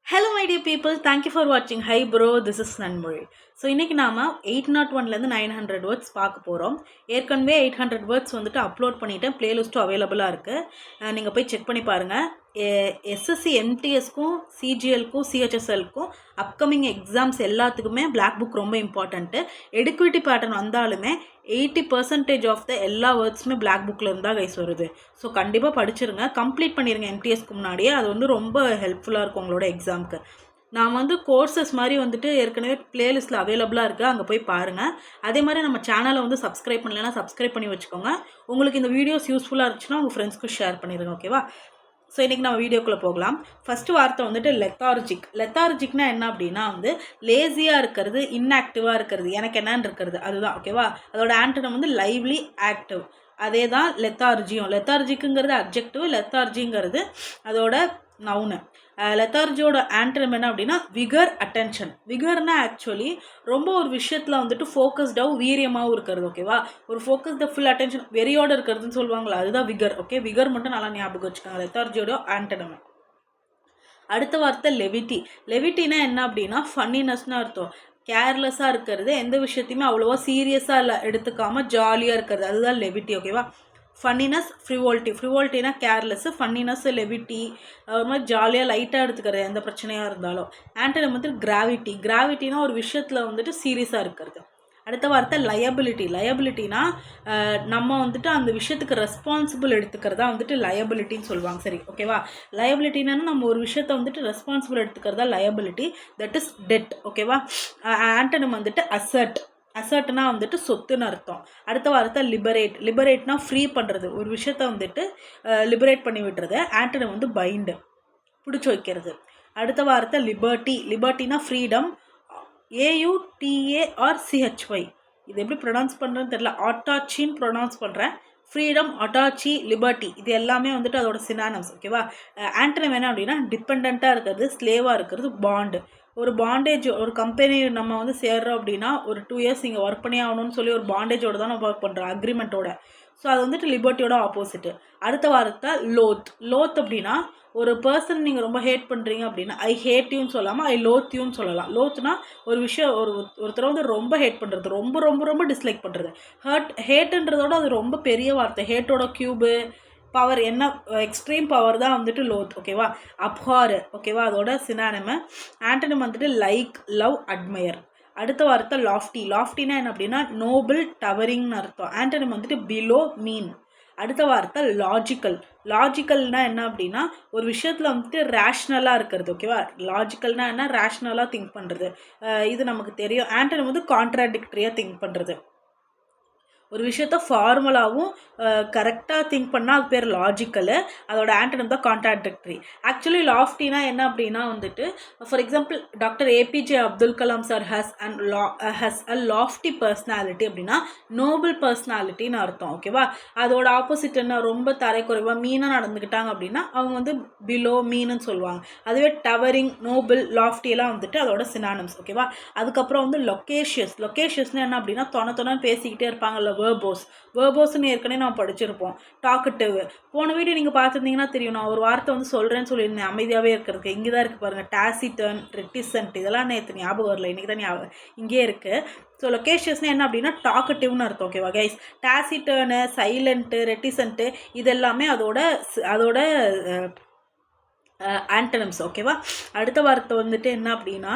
Hello my dear people, thank you for watching. Hi bro, this is Nanmuri. So இன்றைக்கி நாம் 801லேருந்து 900 words பார்க்க போகிறோம். ஏற்கனவே 800 வேர்ட்ஸ் வந்துட்டு அப்லோட் பண்ணிவிட்டேன், ப்ளேலிஸ்ட்டும் அவைலபிளாக இருக்குது, நீங்கள் போய் செக் பண்ணி பாருங்கள். எஸ்எஸ்சி எம்டிஎஸ்க்கும் சிஜிஎல்க்கும் சிஹெச்எஸ்எல்க்கும் அப்கமிங் எக்ஸாம்ஸ் எல்லாத்துக்குமே பிளாக் புக் ரொம்ப இம்பார்ட்டண்ட்டு. எடுக்விட்டி பேட்டர்ன் வந்தாலுமே 80% ஆஃப் த எல்லா வேர்ட்ஸுமே பிளாக் புக்கில் இருந்தால் கைஸ் வருது. ஸோ கண்டிப்பாக படிச்சிருங்க, கம்ப்ளீட் பண்ணிடுங்க எம்டிஎஸ்க்கு முன்னாடியே. அது வந்து ரொம்ப ஹெல்ப்ஃபுல்லாக இருக்கும் உங்களோட எக்ஸாமுக்கு. நான் வந்து கோர்சஸ் மாதிரி வந்துட்டு ஏற்கனவே ப்ளேலிஸ்ட்டில் அவைலபிளாக இருக்குது, அங்கே போய் பாருங்கள். அதே மாதிரி நம்ம சேனலை வந்து சப்ஸ்கிரைப் பண்ணலைன்னா சப்ஸ்கிரைப் பண்ணி வச்சுக்கோங்க. உங்களுக்கு இந்த வீடியோஸ் யூஸ்ஃபுல்லாக இருந்துச்சுன்னா உங்கள் ஃப்ரெண்ட்ஸ்க்கு ஷேர் பண்ணிடுங்க, ஓகேவா? ஸோ இன்றைக்கி நம்ம வீடியோக்குள்ளே போகலாம். ஃபஸ்ட்டு வார்த்தை வந்துட்டு லெத்தார்ஜிக். லெத்தார்ஜிக்னா என்ன அப்படின்னா வந்து லேசியாக இருக்கிறது, இன்ஆக்டிவாக இருக்கிறது, எனக்கு என்னன்னு இருக்கிறது, அதுதான், ஓகேவா? அதோட ஆன்டனம் வந்து லைவ்லி ஆக்டிவ், அதே தான் லெத்தார்ஜியும். லெத்தார்ஜிக்குங்கிறது அப்ஜெக்டிவ், லெத்தார்ஜிங்கிறது அதோட நவுனு. லெத்தார்ஜியோட ஆன்டனம் என்ன அப்படின்னா விகர், அட்டென்ஷன். விகர்னா ஆக்சுவலி ரொம்ப ஒரு விஷயத்தில் வந்துட்டு ஃபோக்கஸ்டாகவும் வீரியமாகவும் இருக்கிறது, ஓகேவா? ஒரு ஃபோக்கஸ்ட ஃபுல் அட்டென்ஷன் வெறியோடு இருக்கிறதுன்னு சொல்லுவாங்களா, அதுதான் விகர், ஓகே? விகர் மட்டும் நல்லா ஞாபகம் வச்சுக்கோங்க, லெத்தார்ஜியோட ஆன்டனம். அடுத்த வார்த்தை லெவிட்டி. லெவிட்டினா என்ன அப்படின்னா ஃபன்னினஸ்னு அர்த்தம். கேர்லெஸ்ஸாக இருக்கிறது, எந்த விஷயத்தையுமே அவ்வளோவா சீரியஸாக இல்லை எடுத்துக்காமல் ஜாலியாக இருக்கிறது, அதுதான் லெவிட்டி, ஓகேவா? ஃபன்னினஸ், ஃப்ரிவோல்ட்டி. ஃப்ரிவோல்ட்டினா கேர்லெஸ்ஸு, ஃபன்னினஸ் லெவிட்டி, ஒரு மாதிரி ஜாலியாக லைட்டாக எடுத்துக்கிறது எந்த பிரச்சனையாக இருந்தாலும். ஆன்டனம் வந்து கிராவிட்டி. கிராவிட்டினா ஒரு விஷயத்தில் வந்துட்டு சீரியஸாக இருக்கிறது. அடுத்த வார்த்தை லயபிலிட்டி. லயபிலிட்டினா நம்ம வந்துட்டு அந்த விஷயத்துக்கு ரெஸ்பான்சிபிள் எடுத்துக்கிறதா வந்துட்டு லயபிலிட்டின்னு சொல்லுவாங்க, சரி, ஓகேவா? லயபிலிட்டினா நம்ம ஒரு விஷயத்தை வந்துட்டு ரெஸ்பான்சிபிள் எடுத்துக்கிறதா லயபிலிட்டி, தட் இஸ் டெட், ஓகேவா? ஆன்டனம் வந்துட்டு அசர்ட். அசர்ட்னா வந்துட்டு சொத்துன்னு அர்த்தம். அடுத்த வார்த்தை லிபரேட். லிபரேட்னா ஃப்ரீ பண்ணுறது, ஒரு விஷயத்த வந்துட்டு லிபரேட் பண்ணி விட்டுறது. ஆன்டனம் வந்து பைண்டு, பிடிச்சி வைக்கிறது. அடுத்த வார்த்தை லிபர்ட்டி. லிபர்ட்டினா freedom, AUTARCHY. இது எப்படி ப்ரொனவுன்ஸ் பண்ணுறதுன்னு தெரியல, ஆட்டாச்சின்னு ப்ரொனவுன்ஸ் பண்ணுறேன். ஃப்ரீடம், அட்டாச்சி, லிபர்ட்டி, இது எல்லாமே வந்துட்டு அதோட சினானம்ஸ், ஓகேவா? ஆன்டனம் என்ன அப்படின்னா டிபெண்ட்டாக இருக்கிறது, ஸ்லேவாக இருக்கிறது, பாண்டு. ஒரு பாண்டேஜ், ஒரு கம்பெனி நம்ம வந்து சேர்றோம் அப்படின்னா ஒரு 2 இயர்ஸ் இங்கே ஒர்க் பண்ணி ஆகணும்னு சொல்லி ஒரு பாண்டேஜோடு தான் நம்ம ஒர்க் பண்ணுறோம், அக்ரிமெண்ட்டோட. ஸோ அது வந்துட்டு லிபர்ட்டியோட ஆப்போசிட்டு. அடுத்த வார்த்தை லோத். லோத் அப்படின்னா ஒரு பர்சன் நீங்கள் ரொம்ப ஹேட் பண்ணுறீங்க அப்படின்னா ஐ ஹேட் யூன்னு சொல்லாமல் ஐ லோத் யூன்னு சொல்லலாம். லோத்னா ஒரு விஷயம், ஒருத்தரை வந்து ரொம்ப ஹேட் பண்ணுறது, ரொம்ப ரொம்ப ரொம்ப டிஸ்லைக் பண்ணுறது. ஹேட்டுன்றதோட அது ரொம்ப பெரிய வார்த்தை. ஹேட்டோட க்யூபு பவர் என்ன, எக்ஸ்ட்ரீம் பவர் தான் வந்துட்டு லோத், ஓகேவா? அப்ஹார், ஓகேவா? அதோட சினானிம். ஆன்டனம் வந்துட்டு லைக், லவ், அட்மையர். அடுத்த வார்த்தை லாஃப்டி. லாஃப்டினா என்ன அப்படின்னா நோபிள், டவரிங்னு அர்த்தம். ஆன்டனம் வந்துட்டு பிலோ, மீன். அடுத்த வார்த்தை லாஜிக்கல். லாஜிக்கல்னா என்ன அப்படின்னா ஒரு விஷயத்தில் வந்துட்டு ரேஷ்னலாக இருக்கிறது, ஓகேவா? லாஜிக்கல்னா என்ன, ரேஷ்னலாக திங்க் பண்ணுறது, இது நமக்கு தெரியும். ஆன்டனம் வந்து கான்ட்ராடிக்டரியாக திங்க் பண்ணுறது. ஒரு விஷயத்த ஃபார்முலாவும் கரெக்டாக திங்க் பண்ணால் அது பேர் லாஜிக்கலு, அதோட ஆன்டனம் தான் கான்ட்ராடிக்டரி. ஆக்சுவலி லாஃப்டினா என்ன அப்படின்னா வந்துட்டு for example doctor APJ Abdul Kalam sir has a lofty personality அப்படின்னா நோபல் பர்சனாலிட்டின்னு அர்த்தம், ஓகேவா? அதோட ஆப்போசிட் என்ன, ரொம்ப தரைக்குறைவாக மீனாக நடந்துக்கிட்டாங்க அப்படின்னா அவங்க வந்து பிலோ, மீனுன்னு சொல்லுவாங்க. அதுவே டவரிங், நோபல், லாஃப்டியெல்லாம் வந்துட்டு அதோட சினானம்ஸ், ஓகேவா? அதுக்கப்புறம் வந்து லொக்கேஷியஸ். லொக்கேஷியஸ்னு என்ன அப்படின்னா தொண பேசிக்கிட்டே இருப்பாங்கல்ல, வேர்போஸ்ன்னு ஏற்கனவே நான் படிச்சிருப்போம். டாக்கட்டிவ் போன வீடியோ நீங்கள் பார்த்துருந்தீங்கன்னா தெரியும், நான் ஒரு வார்த்தை வந்து சொல்கிறேன்னு சொல்லியிருந்தேன் அமைதியாகவே இருக்கிறதுக்கு. இங்கே தான் இருக்குது பாருங்கள், டாசிட்டர்ன், ரெட்டிசன்ட், இதெல்லாம் நேற்று ஞாபகம் வரல, இன்றைக்கி தான் ஞாபகம் இங்கே இருக்குது. ஸோ லொக்கேஷியஸ்னு என்ன அப்படின்னா டாக்கட்டிவ்னு அர்த்தம், ஓகேவா கைஸ்? டாசிட்டர்னு, சைலண்ட்டு, ரெட்டிசன்ட்டு, இதெல்லாமே அதோட ஆன்டனம்ஸ், ஓகேவா? அடுத்த வார்த்தை வந்துட்டு என்ன அப்படின்னா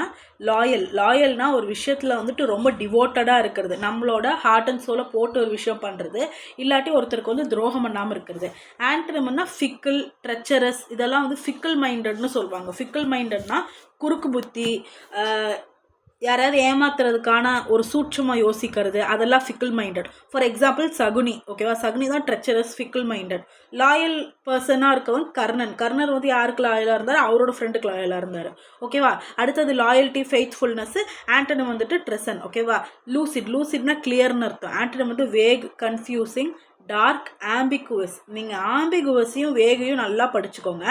லாயல். லாயல்னா ஒரு விஷயத்தில் வந்துட்டு ரொம்ப டிவோட்டடாக இருக்கிறது, நம்மளோட ஹார்ட் அண்ட் சோலை போட்டு ஒரு விஷயம் பண்ணுறது, இல்லாட்டி ஒருத்தருக்கு வந்து துரோகம் பண்ணாமல் இருக்கிறது. ஆன்டனம்னா ஃபிக்கிள், ட்ரெச்சரஸ், இதெல்லாம் வந்து ஃபிக்கிள் மைண்டட்னு சொல்லுவாங்க. ஃபிக்கிள் மைண்டட்னா குறுக்கு புத்தி, யாராவது ஏமாத்துறதுக்கான ஒரு சூட்சமாக யோசிக்கிறது, அதெல்லாம் fickle minded. For example Shakuni, ஓகேவா? சகுனி தான் ட்ரெச்சரஸ், ஃபிக்கிள் மைண்டட். லாயல் பர்சனாக இருக்கவன் கர்ணன். கர்ணர் வந்து யாருக்கு லாயலாக இருந்தார், அவரோட ஃப்ரெண்டுக்கு லாயலாக இருந்தார், ஓகேவா? அடுத்தது லாயல்ட்டி, ஃபெய்த்ஃபுல்னஸ். ஆன்டனம் வந்துட்டு ட்ரெசன், ஓகேவா? லூசிட். லூசிட்னா கிளியர்னு அர்த்தம். ஆன்டனம் வந்து வேக், கன்ஃபியூசிங், டார்க், ஆம்பிகுவஸ். நீங்கள் ஆம்பிகுவஸையும் வேகையும் நல்லா படிச்சுக்கோங்க.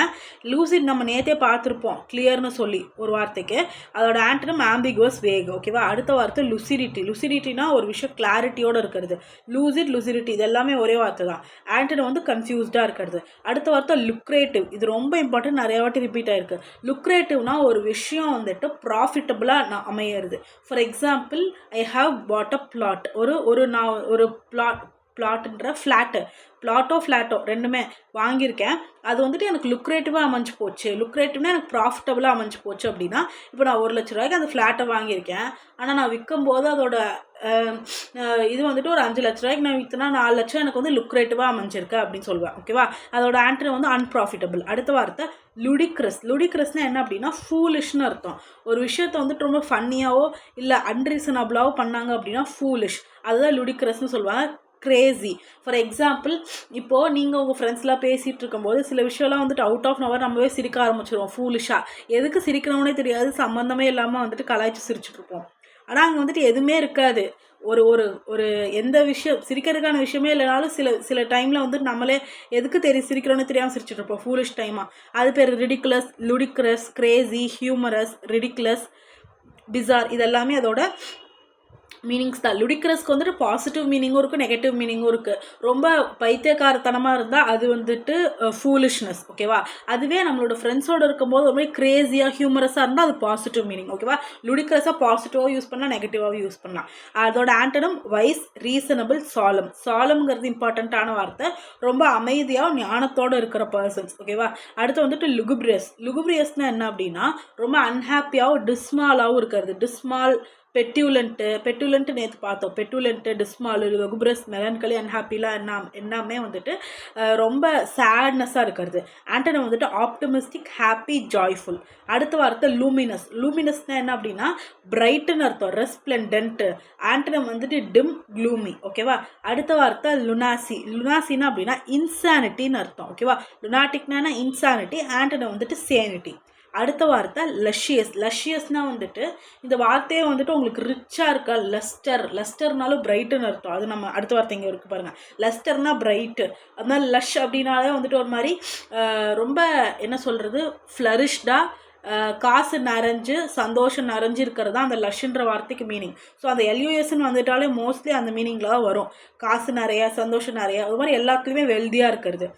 லூசிட் நம்ம நேற்றே பார்த்துருப்போம் கிளியர்னு சொல்லி ஒரு வார்த்தைக்கு. அதோட ஆண்டனம் ஆம்பிகுவஸ், வேக். ஓகேவா? அடுத்த வார்த்தை லுசிடிட்டி. லுசிடிட்டினா ஒரு விஷயம் கிளாரிட்டியோடு இருக்கிறது. லூசிட், லுசிடிட்டி இது எல்லாமே ஒரே வார்த்தை தான். ஆண்டனம் வந்து கன்ஃபியூஸ்டாக இருக்கிறது. அடுத்த வார்த்தை லுக்ரேட்டிவ். இது ரொம்ப இம்பார்ட்டன்ட், நிறைய வாட்டி ரிப்பீட் ஆயிருக்கு. லுக்ரேட்டிவ்னா ஒரு விஷயம் வந்துட்டு ப்ராஃபிட்டபுளாக அமையிறது. For example, I have bought a flat. ஒரு பிளாட்ன்ற ஃப்ளாட்டோ ரெண்டுமே வாங்கியிருக்கேன். அது வந்துட்டு எனக்கு லுக்ரேட்டிவாக அமைஞ்சு போச்சு. லுக்ரேட்டிவ்னா எனக்கு ப்ராஃபிட்டபுளாக அமைஞ்சு போச்சு அப்படின்னா, இப்போ நான் 1,00,000 ரூபாய்க்கு அந்த ஃப்ளாட்டை வாங்கியிருக்கேன். ஆனால் நான் விற்கும் போது அதோட இது வந்துட்டு ஒரு 5,00,000 ரூபாய்க்கு நான் விற்றுனா 4,00,000 எனக்கு வந்து லுக்ரேட்டிவாக அமைஞ்சிருக்கு அப்படின்னு சொல்லுவேன். ஓகேவா? அதோட ஆன்சர் வந்து அன்ப்ராஃபிட்டபிள். அடுத்த வார்த்தை லுடிக்ரஸ். லுடிக்ரஸ்னால் என்ன அப்படின்னா ஃபூலிஷ்னு அர்த்தம். ஒரு விஷயத்தை வந்துட்டு ரொம்ப ஃபன்னியாவோ இல்லை அன்ரீசனபிளாவோ பண்ணாங்க அப்படின்னா ஃபூலிஷ். அதுதான் லுடிக்ரஸ்னு சொல்லுவாங்க. கிரேசி. ஃபார் எக்ஸாம்பிள், இப்போது நீங்கள் உங்கள் ஃப்ரெண்ட்ஸ்லாம் பேசிகிட்டு இருக்கும்போது சில விஷயம்லாம் வந்துட்டு அவுட் ஆஃப் நவர் நம்மவே சிரிக்க ஆரம்பிச்சிடுவோம் ஃபூலிஷாக. எதுக்கு சிரிக்கிறோம்னே தெரியாது, சம்மந்தமே இல்லாமல் வந்துட்டு கலாய்ச்சி சிரிச்சுட்ருப்போம். ஆனால் அங்கே வந்துட்டு எதுவுமே இருக்காது. ஒரு ஒரு ஒரு எந்த விஷயம் சிரிக்கிறதுக்கான விஷயமே இல்லைனாலும் சில டைமில் வந்துட்டு நம்மளே எதுக்கு சிரிக்கிறோன்னு தெரியாமல் சிரிச்சுட்ருப்போம் ஃபூலிஷ் டைமாக. அது பேர் ridiculous, ludicrous, crazy, humorous, ridiculous, bizarre. இதெல்லாமே அதோட மீனிங்ஸ் தான். லுடிக்ரஸ்க்கு வந்துட்டு பாசிட்டிவ் மீனிங்கும் இருக்குது, நெகட்டிவ் மீனிங்கும் இருக்குது. ரொம்ப பைத்தியக்காரத்தனமாக இருந்தால் அது வந்துட்டு ஃபூலிஷ்னஸ். ஓகேவா? அதுவே நம்மளோட ஃப்ரெண்ட்ஸோடு இருக்கும்போது ஒரு மாதிரி கிரேஸியாக ஹியூமரஸாக இருந்தால் அது பாசிட்டிவ் மீனிங். ஓகேவா? லுடிக்ரஸாக பாசிட்டிவாகவும் யூஸ் பண்ணலாம், நெகட்டிவாகவும் யூஸ் பண்ணலாம். அதோட ஆண்டனம் வைஸ், ரீசனபிள், சாலம். சாலம்ங்கிறது இம்பார்ட்டண்ட்டான வார்த்தை. ரொம்ப அமைதியாக ஞானத்தோடு இருக்கிற பர்சன்ஸ். ஓகேவா? அடுத்து வந்துட்டு லுகுப்ரியஸ். லுகுப்ரியஸ்னால் என்ன அப்படின்னா ரொம்ப அன்ஹாப்பியாகவும் டிஸ்மாலாகவும் இருக்கிறது. டிஸ்மால், பெட்டுலண்ட்டு நேற்று பார்த்தோம். பெட்டுலண்ட்டு, டிஸ்மால், லுகுப்ரஸ், மெலன்கலி, அன்ஹாப்பிலாம் எல்லாமே வந்துட்டு ரொம்ப சேட்னஸாக இருக்கிறது. ஆண்டனம் வந்துட்டு ஆப்டமிஸ்டிக், ஹாப்பி, ஜாய்ஃபுல். அடுத்த வார்த்தை லூமினஸ். லூமினஸ்னால் என்ன அப்படின்னா பிரைட்டுன்னு அர்த்தம், ரெஸ்ப்ளெண்டன்ட்டு. ஆண்டனம் வந்துட்டு டிம், க்ளூமி. ஓகேவா? அடுத்த வார்த்தை லுனாசி. லுனாசினா அப்படின்னா இன்சானிட்டின்னு அர்த்தம். ஓகேவா? லுனாட்டிக்னா இன்சானிட்டி, ஆண்டனம் வந்துட்டு சேனிட்டி. அடுத்த வார்த்தை லஷியஸ். லஷியஸ்னால் வந்துட்டு இந்த வார்த்தையே வந்துட்டு உங்களுக்கு ரிச்சாக இருக்கா. லஸ்டர்னாலும் பிரைட்டுன்னு அர்த்தம். அது நம்ம அடுத்த வார்த்தை இங்கே இருக்குது பாருங்கள். லஸ்டர்னா பிரைட்டு. அதனால லஷ் அப்படின்னாலே வந்துட்டு ஒரு மாதிரி ரொம்ப என்ன சொல்கிறது, ஃப்ளரிஷ்டாக காசு நிறைஞ்சு சந்தோஷம் நிறைஞ்சு இருக்கிறது தான் அந்த லஷ்ன்ற வார்த்தைக்கு மீனிங். ஸோ அந்த எல்யூஎஸ்ன்னு வந்துட்டாலே மோஸ்ட்லி அந்த மீனிங்கில் தான் வரும். காசு நிறையா, சந்தோஷம் நிறையா, அது மாதிரி எல்லாத்துலேயுமே வெல்தியாக இருக்கிறது.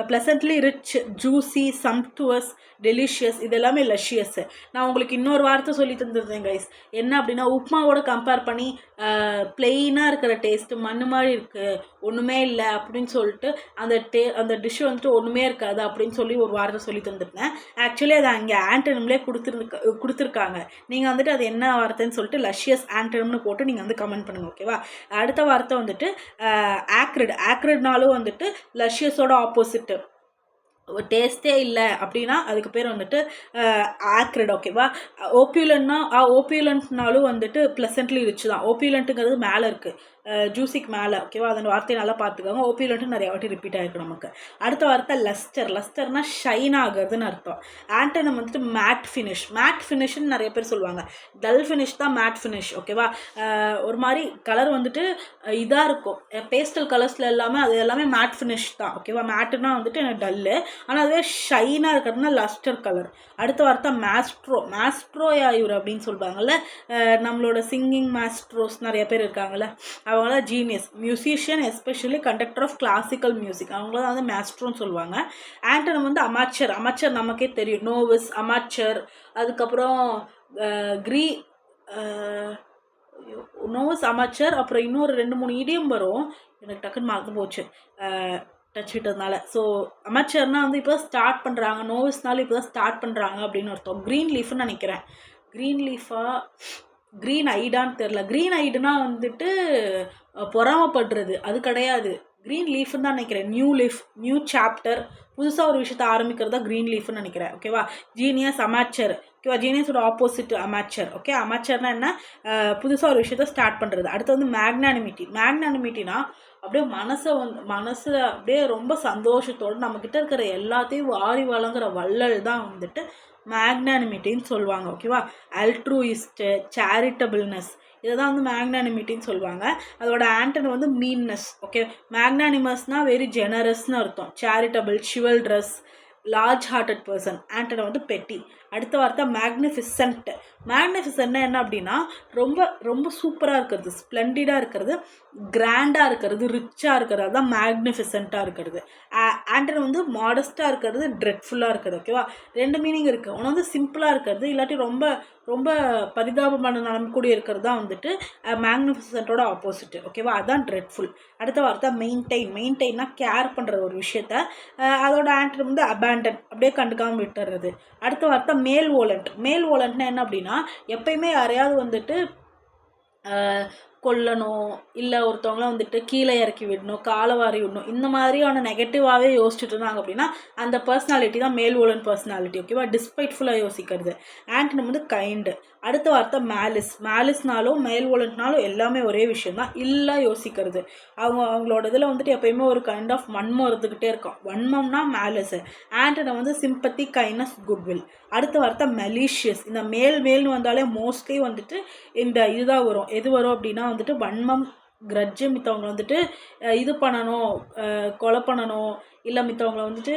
ப்ளசன்ட்லி ரிச், ஜூசி, சம்ப்டுவஸ், டெலிஷியஸ், இது எல்லாமே லஷியஸ்ஸு. நான் உங்களுக்கு இன்னொரு வார்த்தை சொல்லி தந்துருந்தேன் கைஸ். என்ன அப்படின்னா உப்மாவோட கம்பேர் பண்ணி பிளெயினாக இருக்கிற டேஸ்ட்டு மண் மாதிரி இருக்குது, ஒன்றுமே இல்லை அப்படின்னு சொல்லிட்டு அந்த டிஷ்ஷு வந்துட்டு ஒன்றுமே இருக்காது அப்படின்னு சொல்லி ஒரு வார்த்தை சொல்லி தந்துருந்தேன். ஆக்சுவலி அதை அங்கே ஆண்டனம்லேயே கொடுத்துருக்காங்க. நீங்கள் வந்துட்டு அது என்ன வார்த்தைன்னு சொல்லிட்டு லஷியஸ் ஆண்டனம்னு போட்டு நீங்கள் வந்து கமெண்ட் பண்ணுங்கள். ஓகேவா? அடுத்த வார்த்தை வந்துட்டு ஆக்ரிட். ஆக்ரிட்னாலும் வந்துட்டு லஷியஸோட ஆப்போசிட். டேஸ்ட்டே இல்லை அப்படின்னா அதுக்கு பேர் வந்துட்டு ஆக்ரிட். ஓகேவா? ஓபியூலண்ட்னாலும் வந்துட்டு ப்ளசன்ட்லி ரிச் தான். ஓபியூலண்ட்டுங்கிறது மேலே இருக்குது, ஜூசிக்கு மேலே. ஓகேவா? அதன் வார்த்தையை நல்லா பார்த்துக்கோங்க. ஓபியூலண்ட்டு நிறைய வாட்டி ரிப்பீட் ஆகிருக்கு நமக்கு. அடுத்த வார்த்தை லஸ்டர். லஸ்டர்னால் ஷைன் ஆகுறதுன்னு அர்த்தம். ஆண்டனம் வந்துட்டு மேட் ஃபினிஷ். மேட் ஃபினிஷ்னு நிறைய பேர் சொல்லுவாங்க. டல் ஃபினிஷ் தான் மேட் ஃபினிஷ். ஓகேவா? ஒரு மாதிரி கலர் வந்துட்டு இதாக இருக்கும், பேஸ்டல் கலர்ஸில் அது எல்லாமே மேட் ஃபினிஷ் தான். ஓகேவா? மேட்டுனா வந்துட்டு எனக்கு டல்லு, ஆனால் அதுவே ஷைனாக இருக்கிறதுனா லஸ்டர் கலர். அடுத்த வார்த்தை மாஸ்ட்ரோ. மாஸ்ட்ரோயா இவர் அப்படின்னு சொல்லுவாங்கள்ல, நம்மளோட சிங்கிங் மாஸ்ட்ரோஸ் நிறைய பேர் இருக்காங்கள்ல, அவங்களாம் genius musician, especially conductor of classical music, அவங்கள வந்து மேஸ்ட்ரோன்னு சொல்லுவாங்க. ஆண்டனம் வந்து அமாச்சர். அமாச்சர் நமக்கே தெரியும், நோவிஸ், அமாச்சர். அதுக்கப்புறம் நோவிஸ், அமாச்சர். அப்புறம் இன்னொரு 2-3 இடியம் வரும், எனக்கு டக்குன்னு மறந்து போச்சு டச் விட்டதுனால. ஸோ அமாச்சர்னால் வந்து இப்போ தான் ஸ்டார்ட் பண்ணுறாங்க, நோவிஸ்னாலும் இப்போ தான் ஸ்டார்ட் பண்ணுறாங்க அப்படின்னு அர்த்தம். க்ரீன் லீஃப்னு நினைக்கிறேன். க்ரீன் லீஃபா க்ரீன் ஐடான்னு தெரில. க்ரீன் ஐடுனா வந்துட்டு பொறாமப்படுறது, அது கிடையாது. க்ரீன் லீஃப்னு தான் நினைக்கிறேன். நியூ லீஃப், நியூ சாப்டர், புதுசாக ஒரு விஷயத்தை ஆரம்பிக்கிறதா க்ரீன் லீஃப்னு நினைக்கிறேன். ஓகேவா? ஜீனியஸ், அமாச்சர். ஓகேவா? ஜீனியஸோட ஆப்போசிட் அமாச்சர். ஓகே? அமாச்சர்னா என்ன, புதுசாக ஒரு விஷயத்தை ஸ்டார்ட் பண்ணுறது. அடுத்து வந்து மேக்னானிமிட்டி. மேக்னானிமிட்டினா அப்படியே மனசில் அப்படியே ரொம்ப சந்தோஷத்தோடு நம்மக்கிட்ட இருக்கிற எல்லாத்தையும் வாரி வழங்குற வள்ளல் தான் வந்துட்டு மேக்னானிமிட்டின்னு சொல்லுவாங்க. ஓகேவா? அல்ட்ரூயிஸ்ட்டு, சேரிட்டபிள்னஸ், இதை தான் வந்து மேக்னானிமிட்டின்னு சொல்லுவாங்க. அதோட ஆண்டன் வந்து மீன்னஸ். ஓகே, மேக்னானிமஸ்னால் வெரி ஜெனரஸ்னு அர்த்தம். Charitable, chivalrous, large hearted person. ஆண்டனை வந்து பெட்டி. அடுத்த வார்த்தை மேக்னிஃபிசன்ட். மேக்னிஃபிசன்ட்னா என்ன அப்படின்னா ரொம்ப ரொம்ப சூப்பராக இருக்கிறது, ஸ்ப்ளெண்டிடாக இருக்கிறது, கிராண்டாக இருக்கிறது, ரிச்சாக இருக்கிறது, அதுதான் மேக்னிஃபிசண்ட்டாக இருக்கிறது. ஆண்டனை வந்து மாடஸ்ட்டாக இருக்கிறது, ட்ரெட்ஃபுல்லாக இருக்கிறது. ஓகேவா? 2 மீனிங் இருக்குது. ஒன்று வந்து சிம்பிளாக இருக்கிறது, இல்லாட்டி ரொம்ப ரொம்ப பரிதாபமான நிலைமைக்கூடி இருக்கிறது தான் வந்துட்டு மேக்னிஃபிசண்ட்டோட ஆப்போசிட். ஓகேவா? அதுதான் ட்ரெட்ஃபுல். அடுத்த வார்த்தை மெயின்டைன். மெயின்டைன்னா கேர் பண்ணுற ஒரு விஷயத்த. அதோட ஆன்டர் வந்து அபேண்டன், அப்படியே கண்டுக்காமல் விட்டுறது. அடுத்த வார்த்தை மேல் வோலண்ட். மேல் வோலண்ட்னா என்ன அப்படின்னா எப்பயுமே யாரையாவது வந்துட்டு கொல்லணும், இல்லை ஒருத்தவங்கள வந்துட்டு கீழே இறக்கி விடணும், காலை வாரி விடணும், இந்த மாதிரியான நெகட்டிவாகவே யோசிச்சுட்டு இருந்தாங்க அப்படின்னா அந்த பர்சனாலிட்டி தான் மேல் வோலன் பர்சனாலிட்டி. ஓகேவா? டிஸ்பைட்ஃபுல்லாக யோசிக்கிறது. ஆண்டனம் வந்து கைண்டு. அடுத்த வார்த்தை மேலிஸ். மேலிஸ்னாலும் மேல் வோலண்ட்னாலும் எல்லாமே ஒரே விஷயம் தான், இல்லை யோசிக்கிறது. அவங்களோட இதில் வந்துட்டு எப்பயுமே ஒரு கைண்ட் ஆஃப் வன்மம் இருந்துக்கிட்டே இருக்கும். வன்மம்னா மேலிஸ். ஆண்டனை வந்து சிம்பத்தி, கைண்ட்னஸ், குட்வில். அடுத்த வார்த்தை மெலீஷியஸ். இந்த மேல்னு வந்தாலே மோஸ்ட்லி வந்துட்டு இந்த இதுதான் வரும். எது வரும் அப்படின்னா வந்துட்டு வன்மம், கிரட்ஜு, மித்தவங்களை வந்துட்டு இது பண்ணணும், கொலை பண்ணணும், இல்லை மித்தவங்களை வந்துட்டு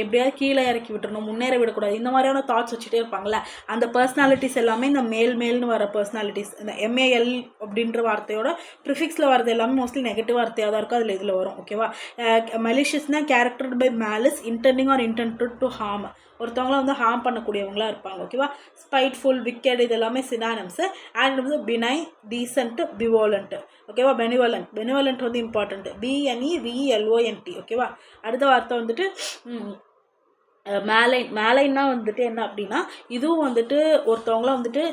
எப்படியாவது கீழே இறக்கி விட்டுறணும், முன்னேற விடக்கூடாது, இந்த மாதிரியான தாட்ஸ் வச்சுட்டே இருப்பாங்கள்ல. அந்த பர்சனாலிட்டிஸ் எல்லாமே இந்த மேல்னு வர பர்சனாலிட்டிஸ். இந்த எம்ஏஎல் அப்படின்ற வார்த்தையோட ப்ரிஃபிக்ஸில் வரது எல்லாமே மோஸ்ட்லி நெகட்டிவ் வார்த்தையாக தான் இருக்கும். அதில் இதில் வரும். ஓகேவா? மெலிஷியஸ்னால் characterised by malice, intending or intended to harm. ஒருத்தவங்களாம் வந்து ஹார்ம் பண்ணக்கூடியவங்களாக இருப்பாங்க. ஓகேவா? ஸ்பைட்ஃபுல், விக்கெட், இது எல்லாமே சினானிம்ஸு. அண்ட் வந்து பினை, டீசென்ட், பிவோலண்ட். ஓகேவா? பெனிவலண்ட் வந்து இம்பார்ட்டண்ட். BNEVLONT. ஓகேவா? அடுத்த வார்த்தை வந்துட்டு மேலைன்னா வந்துட்டு என்ன அப்படின்னா இதுவும் வந்துட்டு ஒருத்தவங்களாம் வந்துட்டு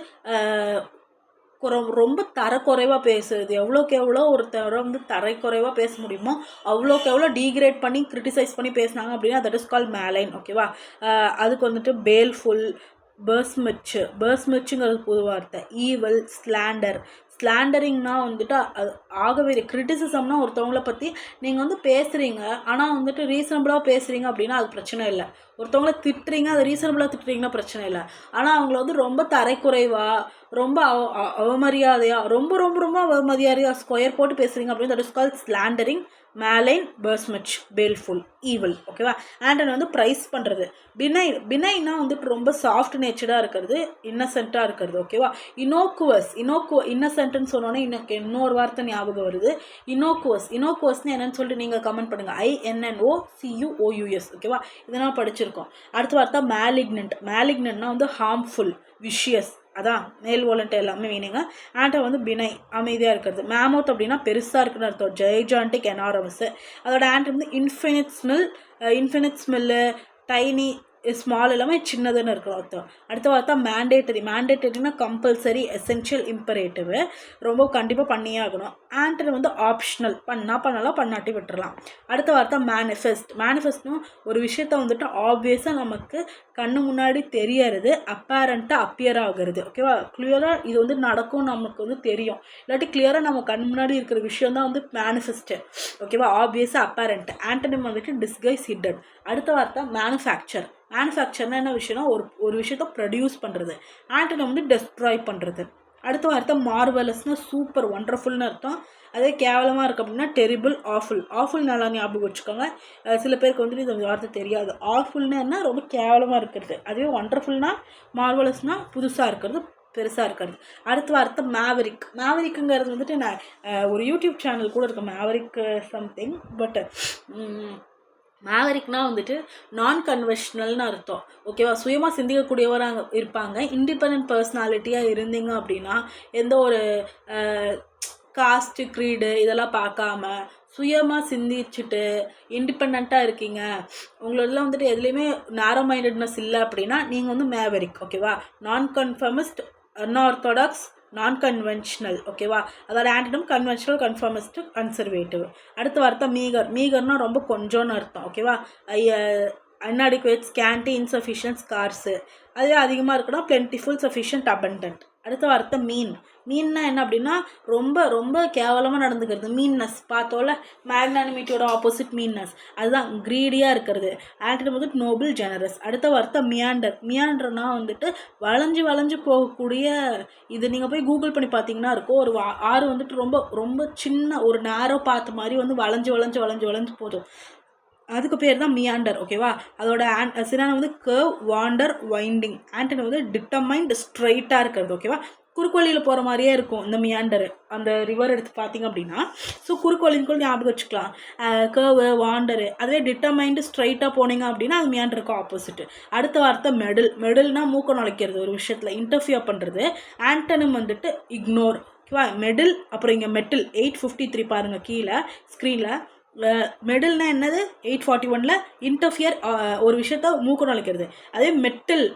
ரொம்ப தரக்குறைவாக பேசுறது. எவ்வளோக்கு எவ்வளோ ஒருத்தரை வந்து தரக்குறைவாக பேச முடியுமோ அவ்வளோக்கு எவ்வளோ டீக்ரேட் பண்ணி கிரிட்டிசைஸ் பண்ணி பேசினாங்க அப்படின்னா தட் இஸ் கால் மேலைன். ஓகேவா? அதுக்கு வந்துட்டு பேல்ஃபுல், பர்ஸ்மிச்சுங்கிறது புது வார்த்தை. Evil, slander. ஸ்லாண்டரிங்னா வந்துட்டு அது ஆகவே கிரிட்டிசிசம்னா ஒருத்தவங்கள பற்றி நீங்கள் வந்து பேசுகிறீங்க, ஆனால் வந்துட்டு ரீசனபிளாக பேசுகிறீங்க அப்படின்னா அது பிரச்சனை இல்லை. ஒருத்தவங்கள திட்டுறீங்க, அது ரீசனபிளாக திட்டுறீங்கன்னா பிரச்சனை இல்லை. ஆனால் அவங்கள வந்து ரொம்ப தரைக்குறைவாக, ரொம்ப அவமரியாதையாக, ரொம்ப ரொம்ப ரொம்ப அவமரியாதையாக ஸ்கொயர் போட்டு பேசுகிறீங்க அப்படின்னு that is call slandering. Malign, besmirch, baleful, evil. ஓகேவா? ஆண்டன் வந்து ப்ரைஸ் பண்ணுறது. பினைனா வந்துட்டு ரொம்ப சாஃப்ட் நேச்சர்டாக இருக்கிறது, இன்னசென்ட்டாக இருக்கிறது. ஓகேவா? இன்னசென்ட்னு சொன்னோன்னே இன்னொரு வார்த்தை ஞாபகம் வருது, இனோக்குவஸ்னு என்னன்னு சொல்லிட்டு நீங்கள் கமெண்ட் பண்ணுங்கள். INNOCUOUS. ஓகேவா? இதெல்லாம் படிச்சிருக்கோம். அடுத்த வார்த்தை மேலிக்னன்ட்னா வந்து ஹார்ம்ஃபுல், விஷியஸ். அதான் மேல் வோலண்ட் எல்லாமே மீனிங்க. ஆண்டை வந்து பினை, அமைதியாக இருக்கிறது. மேமோத் அப்படின்னா பெருசாக இருக்குன்னு அர்த்தம். ஜெய்ஜான்டிக், எனாரமஸு. அதோட ஆண்ட் வந்து இன்ஃபினிட் ஸ்மெல்லு, டைனி, ஸ்மால் எல்லாமே சின்னதுன்னு இருக்கிற அர்த்தம். அடுத்த வார்த்தை மேண்டேட்டரினா கம்பல்சரி, எசென்ஷியல், இம்பரேட்டிவ். ரொம்ப கண்டிப்பாக பண்ணியே ஆகணும். ஆண்டர் வந்து ஆப்ஷனல், பண்ணலாம், பண்ணாட்டி விட்டுறலாம். அடுத்த வார்த்தை மேனிஃபெஸ்ட்னு ஒரு விஷயத்த வந்துட்டு ஆப்வியஸாக நமக்கு கண்ணு முன்னாடி தெரியறது, அப்பேரண்ட்டாக அப்பியர் ஆகுறது. ஓகேவா? கிளியராக இது வந்து நடக்கும் நமக்கு வந்து தெரியும், இல்லாட்டி கிளியராக நம்ம கண் முன்னாடி இருக்கிற விஷயம் தான் வந்து மேனிஃபெஸ்ட்டு. ஓகேவா? ஆப்வியஸாக அப்பேரண்ட். ஆண்டனிம் வந்துட்டு டிஸ்கைஸ், ஹிடன். அடுத்த வார்த்தை மேனுஃபேக்சர்னா என்ன விஷயம்னா ஒரு விஷயத்த ப்ரொடியூஸ் பண்ணுறது. ஆண்டனிம் வந்து டெஸ்ட்ராய் பண்ணுறது. அடுத்த வார்த்தை மார்வலஸ்னால் சூப்பர், ஒண்டர்ஃபுல்னு அர்த்தம். அதே கேவலமாக இருக்குது அப்படின்னா டெரிபிள், ஆஃபுல் நல்லா ஞாபகம் வச்சுக்கோங்க. சில பேருக்கு வந்துட்டு இந்த வார்த்தை தெரியாது. ஆஃபுல்னா என்ன, ரொம்ப கேவலமாக இருக்கிறது. அதுவே ஒண்டர்ஃபுல்னா, மார்வலஸ்னால் புதுசாக இருக்கிறது, பெருசாக இருக்கிறது. அடுத்த வார்த்தை மேவரிக்குங்கிறது வந்துட்டு நான் ஒரு யூடியூப் சேனல் கூட இருக்குது, மேவரிக் சம்திங். பட் மேவரிக்னா வந்துட்டு நான் கன்வென்ஷனல்னு அர்த்தம். ஓகேவா? சுயமாக சிந்திக்கக்கூடியவராக இருப்பாங்க. இண்டிபெண்ட் பர்சனாலிட்டியாக இருந்தீங்க அப்படின்னா எந்த ஒரு காஸ்ட்டு, க்ரீடு இதெல்லாம் பார்க்காம சுயமாக சிந்திச்சுட்டு இண்டிபெண்ட்டாக இருக்கீங்க, உங்களெல்லாம் வந்துட்டு எதுலேயுமே நேரோ மைண்டட்னஸ் இல்லை அப்படின்னா நீங்கள் வந்து மேவரிக். ஓகேவா? நான் கன்ஃபர்மிஸ்ட், அன்ஆர்த்தடாக்ஸ், நான் கன்வென்ஷனல். ஓகேவா? அதோட ஆன்டனம் கன்வென்ஷனல், கன்ஃபர்மிஸ்ட், கன்சர்வேட்டிவ். அடுத்த வார்த்தை மீகர்னா ரொம்ப கொஞ்சம்னு அர்த்தம். ஓகேவா? அன்அடிக்குவேட், ஸ்கேண்டி, இன்சஃபிஷியன்ட், ஸ்கார்ஸு. அதுவே அதிகமாக இருக்குன்னா பிளென்டிஃபுல், சஃபிஷியன்ட், அபண்டன்ட். அடுத்த வார்த்தை மீன். மீன்னா என்ன அப்படின்னா ரொம்ப ரொம்ப கேவலமாக நடந்துக்கிறது. மீன்னஸ் பார்த்தோம்ல, மேக்னானிமிட்டியோட ஆப்போசிட் மீன்னஸ், அதுதான் க்ரீடியாக இருக்கிறது. ஆன்டனிம் வந்துட்டு நோபல், ஜெனரஸ். அடுத்த வார்த்தை மியாண்டர். மியாண்டர்னா வந்துட்டு வளைஞ்சு வளைஞ்சு போகக்கூடிய, இது நீங்கள் போய் கூகுள் பண்ணி பார்த்தீங்கன்னா இருக்கும், ஒரு ஆறு வந்துட்டு ரொம்ப ரொம்ப சின்ன ஒரு நேரோ பார்த்த மாதிரி வந்து வளைஞ்சு வளைஞ்சு வளைஞ்சு வளைஞ்சு போதும், அதுக்கு பேர் தான் மியாண்டர். ஓகேவா? அதோட சினானம் வந்து கர்வ், வாண்டர், வைண்டிங். ஆண்டனி வந்து டிட்டர்மைண்ட், ஸ்ட்ரைட்டாக இருக்கிறது. ஓகேவா? குறுக்கு வழியில் போகிற மாதிரியே இருக்கும் இந்த மியாண்டர். அந்த ரிவர் எடுத்து பார்த்தீங்க அப்படின்னா, ஸோ குறுக்கு வழின்னு கூட ஞாபகம் வச்சுக்கலாம். கர்வு, வாண்டரு. அதுவே டிட்டர்மைண்டு, ஸ்ட்ரைட்டாக போனீங்க அப்படின்னா அது மியாண்டருக்கு ஆப்போசிட். அடுத்த வார்த்தை மெடல். மெடல்னா மூக்க நுழைக்கிறது, ஒரு விஷயத்தில் இன்டர்ஃபியர் பண்ணுறது. ஆண்டனிம் வந்துட்டு இக்னோர். ஓகேவா? மெடல். அப்புறம் இங்கே மெட்டில் 853 பாருங்கள் கீழே ஸ்க்ரீனில். மெடல்னா என்னது? 841 இன்டர்ஃபியர், ஒரு விஷயத்த மூக்க நுழைக்கிறது. அதே மெட்டல்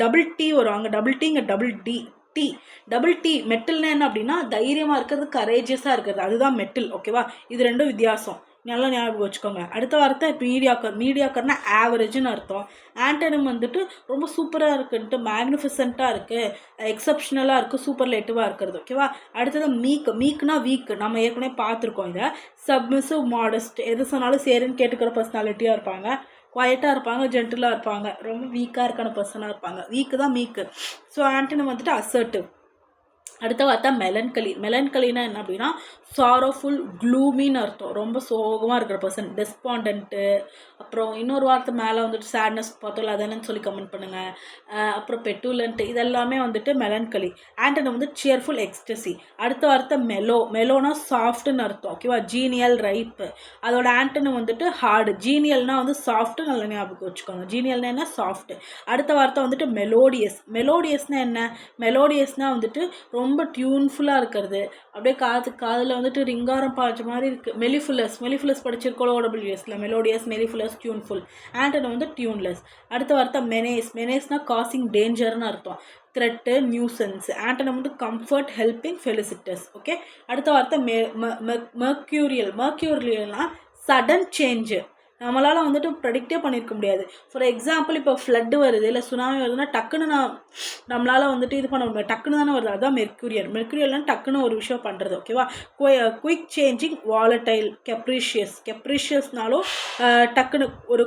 டபுள் டி வரும், அங்கே டபுள் டி, இங்கே double D. D double D. மெட்டல்னா என்ன அப்படின்னா தைரியமாக இருக்கிறது, கரேஜியஸாக இருக்கிறது, அதுதான் மெட்டல். ஓகேவா? இது ரெண்டும் வித்தியாசம், நல்லா ஞாபகம் வச்சுக்கோங்க. அடுத்த வார்த்தை மீடியாக்கர். மீடியாக்கர்னா ஆவரேஜ்னு அர்த்தம். ஆண்டனிம் வந்துட்டு ரொம்ப சூப்பராக இருக்குன்ட்டு, மேக்னிஃபிசண்ட்டாக இருக்குது, எக்ஸப்ஷனலாக இருக்குது, சூப்பர்லேட்டிவாக இருக்கிறது. ஓகேவா? அடுத்தது மீக். மீக்னா வீக், நம்ம ஏற்கனவே பார்த்துருக்கோம் இதை. சப்மிசிவ், மாடஸ்ட், எது சொன்னாலும் சரின்னு கேட்டுக்கிற பர்சனாலிட்டியாக இருப்பாங்க, குவாய்ட்டாக இருப்பாங்க, ஜென்டிலாக இருப்பாங்க, ரொம்ப வீக்காக இருக்கான பர்சனாக இருப்பாங்க. வீக்கு தான் மீக்கு. ஸோ ஆண்டனிம் வந்துட்டு அசர்ட்டிவ். அடுத்த வார்த்தை மெலன்கலி. மெலன்கலினா என்ன அப்படின்னா சாரோஃபுல், க்ளூமின்னு அர்த்தம், ரொம்ப சோகமாக இருக்கிற பர்சன், டெஸ்பாண்டன்ட்டு. அப்புறம் இன்னொரு வார்த்தை மேலே வந்துட்டு சேட்னஸ் பார்த்தோம்ல, அது என்னன்னு சொல்லி கமெண்ட் பண்ணுங்கள். அப்புறம் பெட்டுலன்ட்டு, இதெல்லாமே வந்துட்டு மெலன்கலி. ஆண்டனிம் வந்து சியர்ஃபுல், எக்ஸ்டசி. அடுத்த வார்த்தை மெலோ. மெலோனா சாஃப்ட்னு அர்த்தம். ஓகேவா? ஜீனியல், ரைப்பு. அதோட ஆண்டனிம் வந்துட்டு ஹார்டு. ஜீனியல்னா வந்து சாஃப்ட்டு, நல்லா ஞாபகம் வச்சுக்கோங்க. ஜீனியல்னா என்ன? சாஃப்ட். அடுத்த வார்த்தை வந்துட்டு மெலோடியஸ். மெலோடியஸ்னா என்ன? மெலோடியஸ்னால் வந்துட்டு ரொம்ப டியூன்ஃபுல்லாக இருக்கிறது, அப்படியே காதில் வந்துட்டு ரிங்காரம் பாய்ச்ச மாதிரி இருக்குது. மெலிஃபுல்லஸ். மெலிஃபுல்லஸ் படிச்சிருக்கோம் OWSல. மெலோடியஸ், மெலிஃபுல்லஸ், டியூன்ஃபுல். ஆண்டனிம் வந்து டியூன்லெஸ். அடுத்த வார்த்தை மெனேஸ். மெனேஸ்னா காசிங் டேஞ்சர்னு அர்த்தம், த்ரெட்டு, நியூசன்ஸ். ஆண்டனிம் வந்து கம்ஃபர்ட், ஹெல்பிங், ஃபெலிசிட்டஸ். ஓகே. அடுத்த வார்த்தை மெர்க்யூரியல். மெர்க்யூரியல்னா சடன் சேஞ்சு, நம்மளால் வந்துட்டு ப்ரெடிக்டே பண்ணியிருக்க முடியாது. ஃபார் எக்ஸாம்பிள், இப்போ ஃப்ளட்டு வருது இல்லை சுனாமி வருதுன்னா டக்குன்னு நம்மளால் வந்துட்டு இது பண்ண முடியாது, டக்குன்னு தானே வருது, அதுதான் மெர்க்யூரியல். மெர்க்யூரியல்னால் டக்குன்னு ஒரு விஷயம் பண்ணுறது. ஓகேவா? Quick changing, volatile, capricious. கெப்ரிஷியஸ்னாலும் டக்குன்னு ஒரு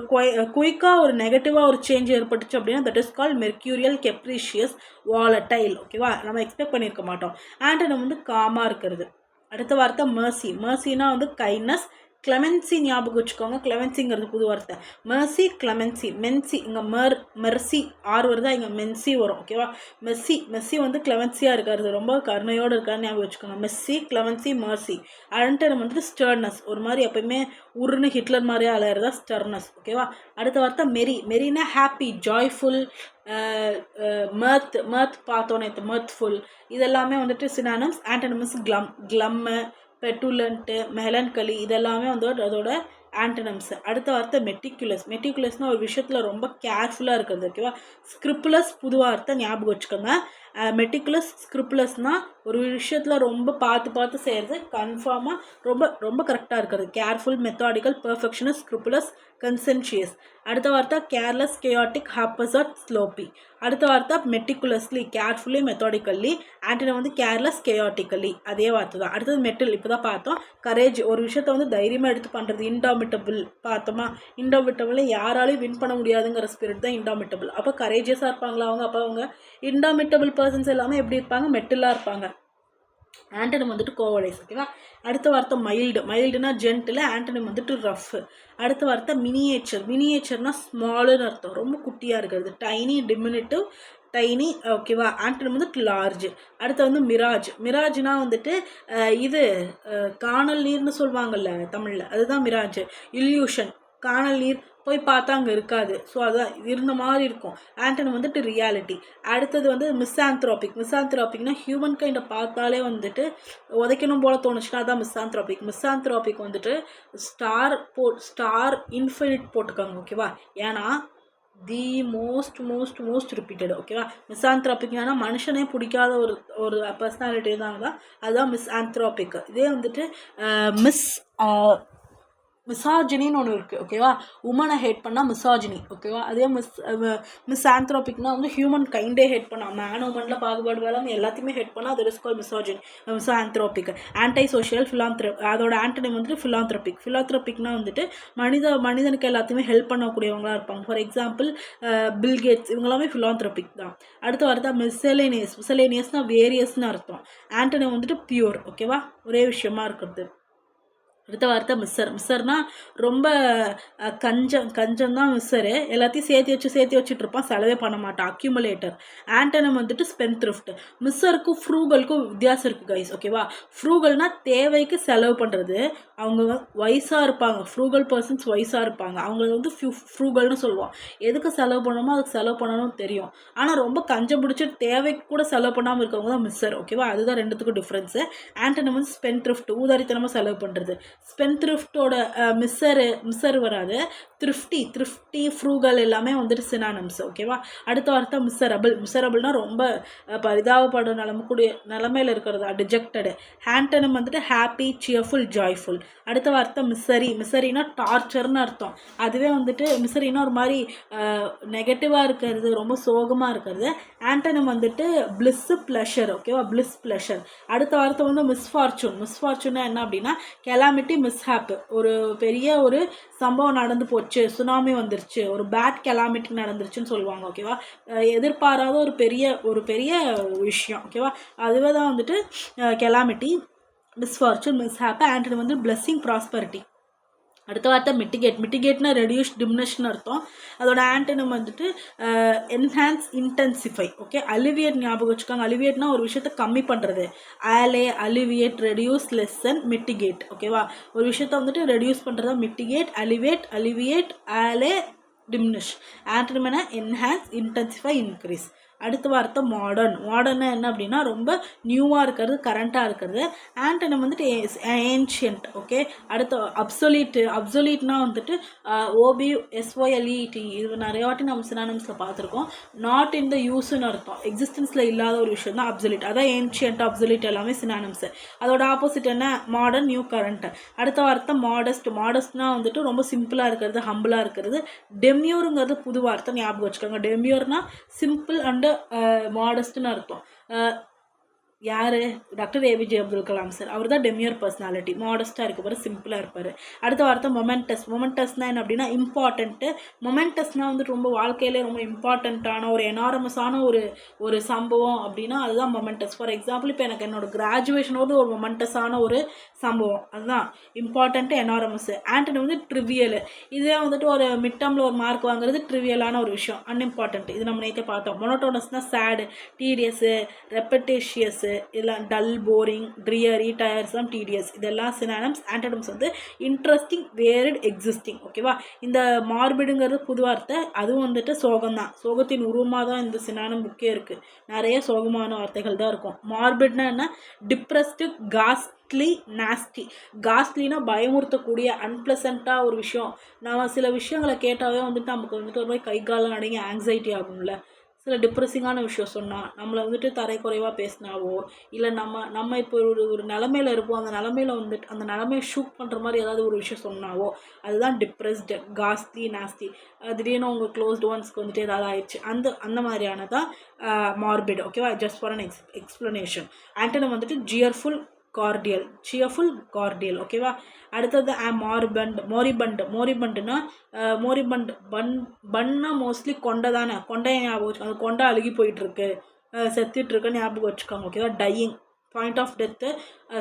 குயிக்காக ஒரு நெகட்டிவாக ஒரு சேஞ்ச் ஏற்பட்டுச்சு அப்படின்னா that is call mercurial, capricious, volatile. ஓகேவா? நம்ம எக்ஸ்பெக்ட் பண்ணியிருக்க மாட்டோம். ஆண்டனிம் வந்து காமாக இருக்கிறது. அடுத்த வார்த்தை மர்சி. மர்சினா வந்து கைண்ட்னஸ். கிளமென்சி ஞாபகம் வச்சுக்கோங்க, கிளமென்சிங்கிறது புது வார்த்தை. Mercy, clemency. மென்சி, இங்கே மெர்சி ஆறு வருதா, இங்கே மென்சி வரும். ஓகேவா? மெஸ்ஸி வந்து கிளமென்சியாக இருக்காது, ரொம்ப கருணையோடு இருக்காரு, ஞாபகம் வச்சுக்கோங்க. Messi, clemency, mercy. ஆண்டனிம் வந்துட்டு ஸ்டர்னஸ், ஒரு மாதிரி எப்பயுமே உருன்னு ஹிட்லர் மாதிரியே அலையிறதா ஸ்டர்னஸ். ஓகேவா? அடுத்த வார்த்தை மெரி. மெரினா ஹாப்பி, ஜாய்ஃபுல், மர்த் பார்த்தோன்னே மர்த்ஃபுல். இதெல்லாமே வந்துட்டு சினானிம்ஸ். ஆண்டனிம்ஸ் க்ளம்மு, பெட்டுலண்ட்டு, மெலன்கலி, இதெல்லாமே வந்து அதோட ஆண்டனிம்ஸ். அடுத்த வார்த்தை மெட்டிகுலஸ். மெட்டிகுலஸ்னால் ஒரு விஷயத்தில் ரொம்ப கேர்ஃபுல்லாக இருக்கிறது. ஓகேவா? ஸ்கிரிப்புலஸ் புது வார்த்தை, ஞாபகம் வச்சுக்கோங்க. மெட்டிகுலஸ், ஸ்கிரிப்புலஸ்னால் ஒரு விஷயத்தில் ரொம்ப பார்த்து செய்கிறது, கன்ஃபார்மாக ரொம்ப ரொம்ப கரெக்டாக இருக்கிறது. Careful, methodical, perfectionist, scrupulous, conscientious. அடுத்த வார்த்தை கேர்லெஸ், கேயாட்டிக், ஹாப்பசர்ட், ஸ்லோப்பி. அடுத்த வார்த்தை மெட்டிகுலஸ்லி, கேர்ஃபுல்லி, மெத்தாடிக்கல்லி. ஆண்டனிம் வந்து கேர்லெஸ், கேயாட்டிக்கல்லி, அதே வார்த்தை தான். அடுத்தது மெட்டல், இப்போ தான் பார்த்தோம். கரேஜ், ஒரு விஷயத்தை வந்து தைரியமாக எடுத்து பண்ணுறது. இன்டாமிட்டபிள் பார்த்தோமா? இன்டாமிட்டபிள் யாராலையும் வின் பண்ண முடியாதுங்கிற ஸ்பிரிட் தான் இன்டாமிட்டபிள். அப்போ கரேஜியஸாக இருப்பாங்களா அவங்க? அப்போ அவங்க இன்டாமிட்டபிள் பர்சன்ஸ் எல்லாமே எப்படி இருப்பாங்க? மெட்டலாக இருப்பாங்க. ஆண்டனிம் வந்துட்டு கோவடைஸ். ஓகேவா? அடுத்த வார்த்தை மைல்டு. மைல்டுனா ஜென்டில். ஆண்டனிம் வந்துட்டு ரஃப். அடுத்த வார்த்தை மினியேச்சர். மினியேச்சர்னா ஸ்மாலுன்னு அர்த்தம், ரொம்ப குட்டியாக இருக்கிறது. Tiny, diminutive, tiny. ஓகேவா? ஆண்டனிம் வந்துட்டு லார்ஜ். அடுத்து வந்து மிராஜ். மிராஜ்னா வந்துட்டு இது காணல் நீர்னு சொல்லுவாங்கள்ல தமிழில், அதுதான் மிராஜ். இல்யூஷன், காணல் நீர் போய் பார்த்தா அங்கே இருக்காது, ஸோ அதான் இருந்த மாதிரி இருக்கும். ஆண்டனிம் வந்துட்டு ரியாலிட்டி. அடுத்தது வந்து மிஸ்ஆந்த்ரோபிக். மிஸ்ஆந்த்ரோபிக்னா ஹியூமன் கைண்டை பார்த்தாலே வந்துட்டு உதைக்கணும் போல தோணுச்சுன்னா அதான் மிஸ்ஆந்த்ரோபிக். மிஸ்ஆந்த்ரோபிக் வந்துட்டு ஸ்டார் இன்ஃபினிட் போட்டுக்கோங்க. ஓகேவா? ஏன்னா தி மோஸ்ட் ரிப்பீட்டட். ஓகேவா? மிஸ்ஆந்த்ரோபிக்னா மனுஷனே பிடிக்காத ஒரு பர்சனாலிட்டி தான் அதுதான் மிஸ்ஆந்த்ரோபிக். இதே வந்துட்டு மிசாஜினின்னு ஒன்று இருக்குது, ஓகேவா. உமனை ஹேட் பண்ணால் மிசாஜினி, ஓகேவா. அதே மிஸ்ஆந்த்ரோபிக்னா வந்து ஹியூமன் கைண்டே ஹேட் பண்ணால் மேன் உமனில் பாகுபாடு வேலை எல்லாத்தையுமே ஹேட் பண்ணால் அது is call misogyny. Misanthropic. Antisocial அதோட ஆன்டனிம் வந்துட்டு ஃபிலாந்த்ரோபிக். ஃபிலாந்த்ரோபிக்னா வந்துட்டு மனிதனுக்கு எல்லாத்தையுமே ஹெல்ப் பண்ணக்கூடியவங்களாக இருப்பாங்க. ஃபார் எக்ஸாம்பிள் பில்கேட்ஸ், இவங்களாமே ஃபிலாந்த்ரோபிக் தான். அடுத்த வார்த்தை மிஸ்செலேனியஸ்னால் வேரியஸ்னு அர்த்தம். ஆன்டனிம் வந்துட்டு பியூர், ஓகேவா, ஒரே விஷயமா இருக்கிறது. அடுத்த வார்த்தை மிஸ்ஸர்னால் ரொம்ப கஞ்சம் தான் மிஸ்ஸரு. எல்லாத்தையும் சேர்த்து வச்சுட்ருப்பான், செலவே பண்ண மாட்டான், அக்யூமுலேட்டர். ஆண்டனம் வந்துட்டு ஸ்பென்த்ரிஃப்ட். மிஸ்ஸருக்கும் ஃப்ரூகலுக்கும் வித்தியாசம் இருக்குது கைஸ், ஓகேவா. ஃப்ரூகல்னால் தேவைக்கு செலவு பண்ணுறது. அவங்க வயசாக இருப்பாங்க, ஃப்ரூகல் பர்சன்ஸ் வயசாக இருப்பாங்க, அவங்கள வந்து ஃப்ரூகல்னு சொல்லுவோம். எதுக்கு செலவு பண்ணணுமோ அதுக்கு செலவு பண்ணணும்னு தெரியும். ஆனால் ரொம்ப கஞ்சம் பிடிச்சி தேவைக்கு கூட செலவு பண்ணாமல் இருக்கவங்க தான் மிஸ்ஸர், ஓகேவா. அதுதான் ரெண்டுத்துக்கும் டிஃப்ரென்ஸு. ஆண்டனம் வந்து ஸ்பென்த்ரிஃப்ட், ஊதாரித்தனமாக செலவு பண்ணுறது. ஸ்பென்த்ரிஃப்டோட மிஸ்ஸர் வராது. த்ரிஃப்டி ஃப்ரூகல் எல்லாமே வந்துட்டு சினானிம்ஸ், ஓகேவா. அடுத்த வார்த்தை மிஸ்ஸரபிள்னால் ரொம்ப பரிதாபப்பட நிலமையில் இருக்கிறது, டிஜெக்டடு. ஆண்டனம் வந்துட்டு ஹாப்பி, சியர்ஃபுல், ஜாய்ஃபுல். அடுத்த வார்த்தை மிசரினா டார்ச்சர்னு அர்த்தம். அதுவே வந்துட்டு மிசரினா ஒரு மாதிரி நெகட்டிவாக இருக்கிறது, ரொம்ப சோகமாக இருக்கிறது. ஆண்டனம் வந்துட்டு பிளிஸ்ஸு, ப்ளஷர், ஓகேவா, பிளிஸ், ப்ளஷர். அடுத்த வார்த்தை வந்து மிஸ்ஃபார்ச்சூன்னா என்ன அப்படின்னா கெலாமிட்டி, மிஸ்ஹாப்பு. ஒரு பெரிய ஒரு சம்பவம் நடந்து போச்சு, சுனாமி வந்துருச்சு, ஒரு பேட் கெலாமிட்டி நடந்துருச்சுன்னு சொல்லுவாங்க, ஓகேவா. எதிர்பாராத ஒரு பெரிய விஷயம், ஓகேவா. அதுவே தான் வந்துட்டு கெலாமிட்டி, மிஸ்ஃபார்ச்சூன், மிஸ்ஹாப்பு. ஆண்டனம் வந்து பிளெஸ்ஸிங், ப்ராஸ்பரிட்டி. அடுத்த வார்த்தை மிட்டிகேட்னா ரெடியூஸ், டிமினிஷ்னு அர்த்தம். அதோட ஆண்டனம் வந்துட்டு என்ஹான்ஸ், இன்டென்சிஃபை, ஓகே. அலிவியேட் ஞாபகம் வச்சுக்கோங்க. அலிவியேட்னா ஒரு விஷயத்தை கம்மி பண்ணுறது. அலிவியேட், ரெடியூஸ், லெசன், மிட்டிகேட், ஓகேவா. ஒரு விஷயத்தை வந்துட்டு ரெடியூஸ் பண்ணுறதா மிட்டிகேட். Alleviate, diminish. ஆண்டனம் என்ன, என்ஹான்ஸ், இன்டென்சிஃபை, இன்க்ரீஸ். அடுத்த வார்த்தை மாடர்னா என்ன அப்படின்னா ரொம்ப நியூவாக இருக்கிறது, கரண்ட்டாக இருக்கிறது. ஆண்டனம் வந்துட்டு ஏன்ஷியன்ட், ஓகே. அடுத்த அப்சொலீட்னா வந்துட்டு OBSOLET. இது நிறைய வாட்டி நம்ம சினானிம்ஸில் பார்த்துருக்கோம். நாட் இன் த யூஸ்ன்னு அர்த்தம், எக்ஸிஸ்டன்ஸில் இல்லாத ஒரு விஷயம் தான் அப்சொலீட். அதான் ஏன்ஷியன்ட், அப்சொலீட் எல்லாமே சினானிம்ஸு. அதோட ஆப்போசிட் என்ன, மாடர்ன், நியூ, கரண்ட். அடுத்த வார்த்தை மாடஸ்ட்னா வந்துட்டு ரொம்ப சிம்பிளாக இருக்கிறது, ஹம்பிளாக இருக்கிறது. டெமியூருங்கிறது புது வார்த்தை, ஞாபகம் வச்சுக்கோங்க. டெமியூர்னா சிம்பிள் அண்ட் மாடஸ்ட்னு அர்த்தம். யார், doctor APJ Abdul Kalam sir. அவர் தான் டெமியூர் பர்சனாலிட்டி, மாடஸ்ட்டாக இருப்பார், சிம்பிளாக இருப்பார். அடுத்த வார்த்தை மொமெண்டஸ்னால் என்ன அப்படின்னா இம்பார்ட்டண்ட்டு. மொமெண்டஸ்னால் வந்துட்டு ரொம்ப வாழ்க்கையிலே ரொம்ப இம்பார்ட்டண்ட்டான ஒரு எனாரமஸான ஒரு சம்பவம் அப்படின்னா அதுதான் மொமெண்டஸ். ஃபார் எக்ஸாம்பிள் இப்போ எனக்கு என்னோடய கிராஜுவேஷனோடு ஒரு மொமெண்டஸான ஒரு சம்பவம், அதுதான் இம்பார்ட்டண்ட்டு, எனாரமஸ். ஆண்டனி வந்து ட்ரிவியல். இதே வந்துட்டு ஒரு மிட் டேர்மில் ஒரு மார்க் வாங்குறது ட்ரிவியலான ஒரு விஷயம், அன்இம்பார்ட்டன்ட். இது நம்ம நேற்றே பார்த்தோம். மொனோட்டோனஸ்னால் சேடு, டீடியஸு, ரெப்படேஷியஸ், இதெல்லாம் டல், போரிங், ட்ரியரி, டயர்ஸம், டிடிஎஸ். இதெல்லாம் சினானிம்ஸ். ஆண்டனிம்ஸ் வந்து இன்ட்ரெஸ்டிங், வேரிட், எக்ஸிஸ்டிங், ஓகேவா. இந்த மார்பிடுங்கிறது புது வார்த்தை, அதுவும் வந்துட்டு சோகம்தான், சோகத்தின் உருவமாக தான் இந்த சினானிம் புக்கே இருக்குது. நிறைய சோகமான வார்த்தைகள் தான் இருக்கும். மார்பிட்னா என்ன, டிப்ரெஸ்டு, காஸ்ட்லி, நாஸ்டி. காஸ்ட்லினா பயமுறுத்தக்கூடிய, அன்பிளசண்ட்டாக ஒரு விஷயம். நம்ம சில விஷயங்களை கேட்டாவே வந்துட்டு நமக்கு வந்துட்டு ஒரு மாதிரி கை காலம் அடங்கி ஆங்ஸைட்டி ஆகும்ல. சில டிப்ரெஸிங்கான விஷயம் சொன்னால், நம்மளை வந்துட்டு தரைக்குறைவாக பேசினாவோ, இல்லை நம்ம இப்போ ஒரு நிலமையில் இருப்போம், அந்த நிலமையில் வந்துட்டு அந்த நிலமையை ஷூட் பண்ணுற மாதிரி ஏதாவது ஒரு விஷயம் சொன்னாவோ அதுதான் டிப்ரெஸ்டு, காஸ்ட்லி, நாஸ்டி. திடீர்னு உங்கள் க்ளோஸ்ட் ஒன்ஸ்க்கு வந்துட்டு ஏதாவது ஆயிடுச்சு, அந்த மாதிரியானதான் மார்பிட், ஓகேவா. Just for an explanation. Antonym வந்துட்டு சியர்ஃபுல், கார்டியல், ஓகேவா. அடுத்தது மோரிபண்டுனா பன்னா மோஸ்ட்லி கொண்டை தானே, கொண்டையை ஞாபகம் வச்சுக்கோங்க. அந்த கொண்டை அழுகி போயிட்டுருக்கு, செத்துட்ருக்குன்னு ஞாபகம் வச்சுக்கோங்க, ஓகேவா. டையிங், பாயிண்ட் ஆஃப் டெத்து,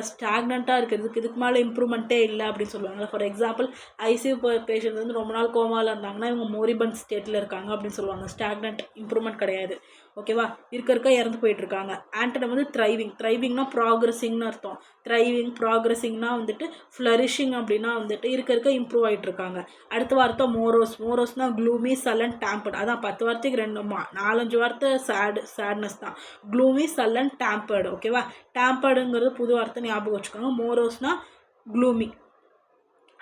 ஸ்டாக்னண்ட்டாக இருக்கிறதுக்கு, இதுக்கு மேலே இம்ப்ரூவ்மெண்ட்டே இல்லை அப்படின்னு சொல்லுவாங்க. ஃபார் எக்ஸாம்பிள் ஐசியூ பேஷண்ட் வந்து ரொம்ப நாள் கோமாவில் இருந்தாங்கன்னா இவங்க மோரிபண்ட் ஸ்டேட்டில் இருக்காங்க அப்படின்னு சொல்லுவாங்க. ஸ்டாக்னண்ட், இம்ப்ரூவ்மெண்ட் கிடையாது, ஓகேவா. இருக்க இறந்து போயிட்டுருக்காங்க. ஆண்டனம் வந்து த்ரைவிங்னா ப்ராக்ரெஸிங்னு அர்த்தம். ப்ராக்ரெஸிங்னா வந்துட்டு ஃப்ளரிஷிங் அப்படின்னா வந்துட்டு இருக்க இம்ப்ரூவ் ஆகிட்டு இருக்காங்க. அடுத்த வார்த்தை மோரோஸ்னால் க்ளூமி, சல்லன், டேம்பர்ட். அதான் 10 வார்த்தைக்கு 4-5 வார்த்தை சேட்னஸ் தான். க்ளூமி, சல்லன், டேம்பர்டு, ஓகேவா. டேம்பர்டுங்கிறது புது வார்த்தை, ஞாபகம் வச்சுக்கோங்க. மோரோஸ்னால் க்ளூமி.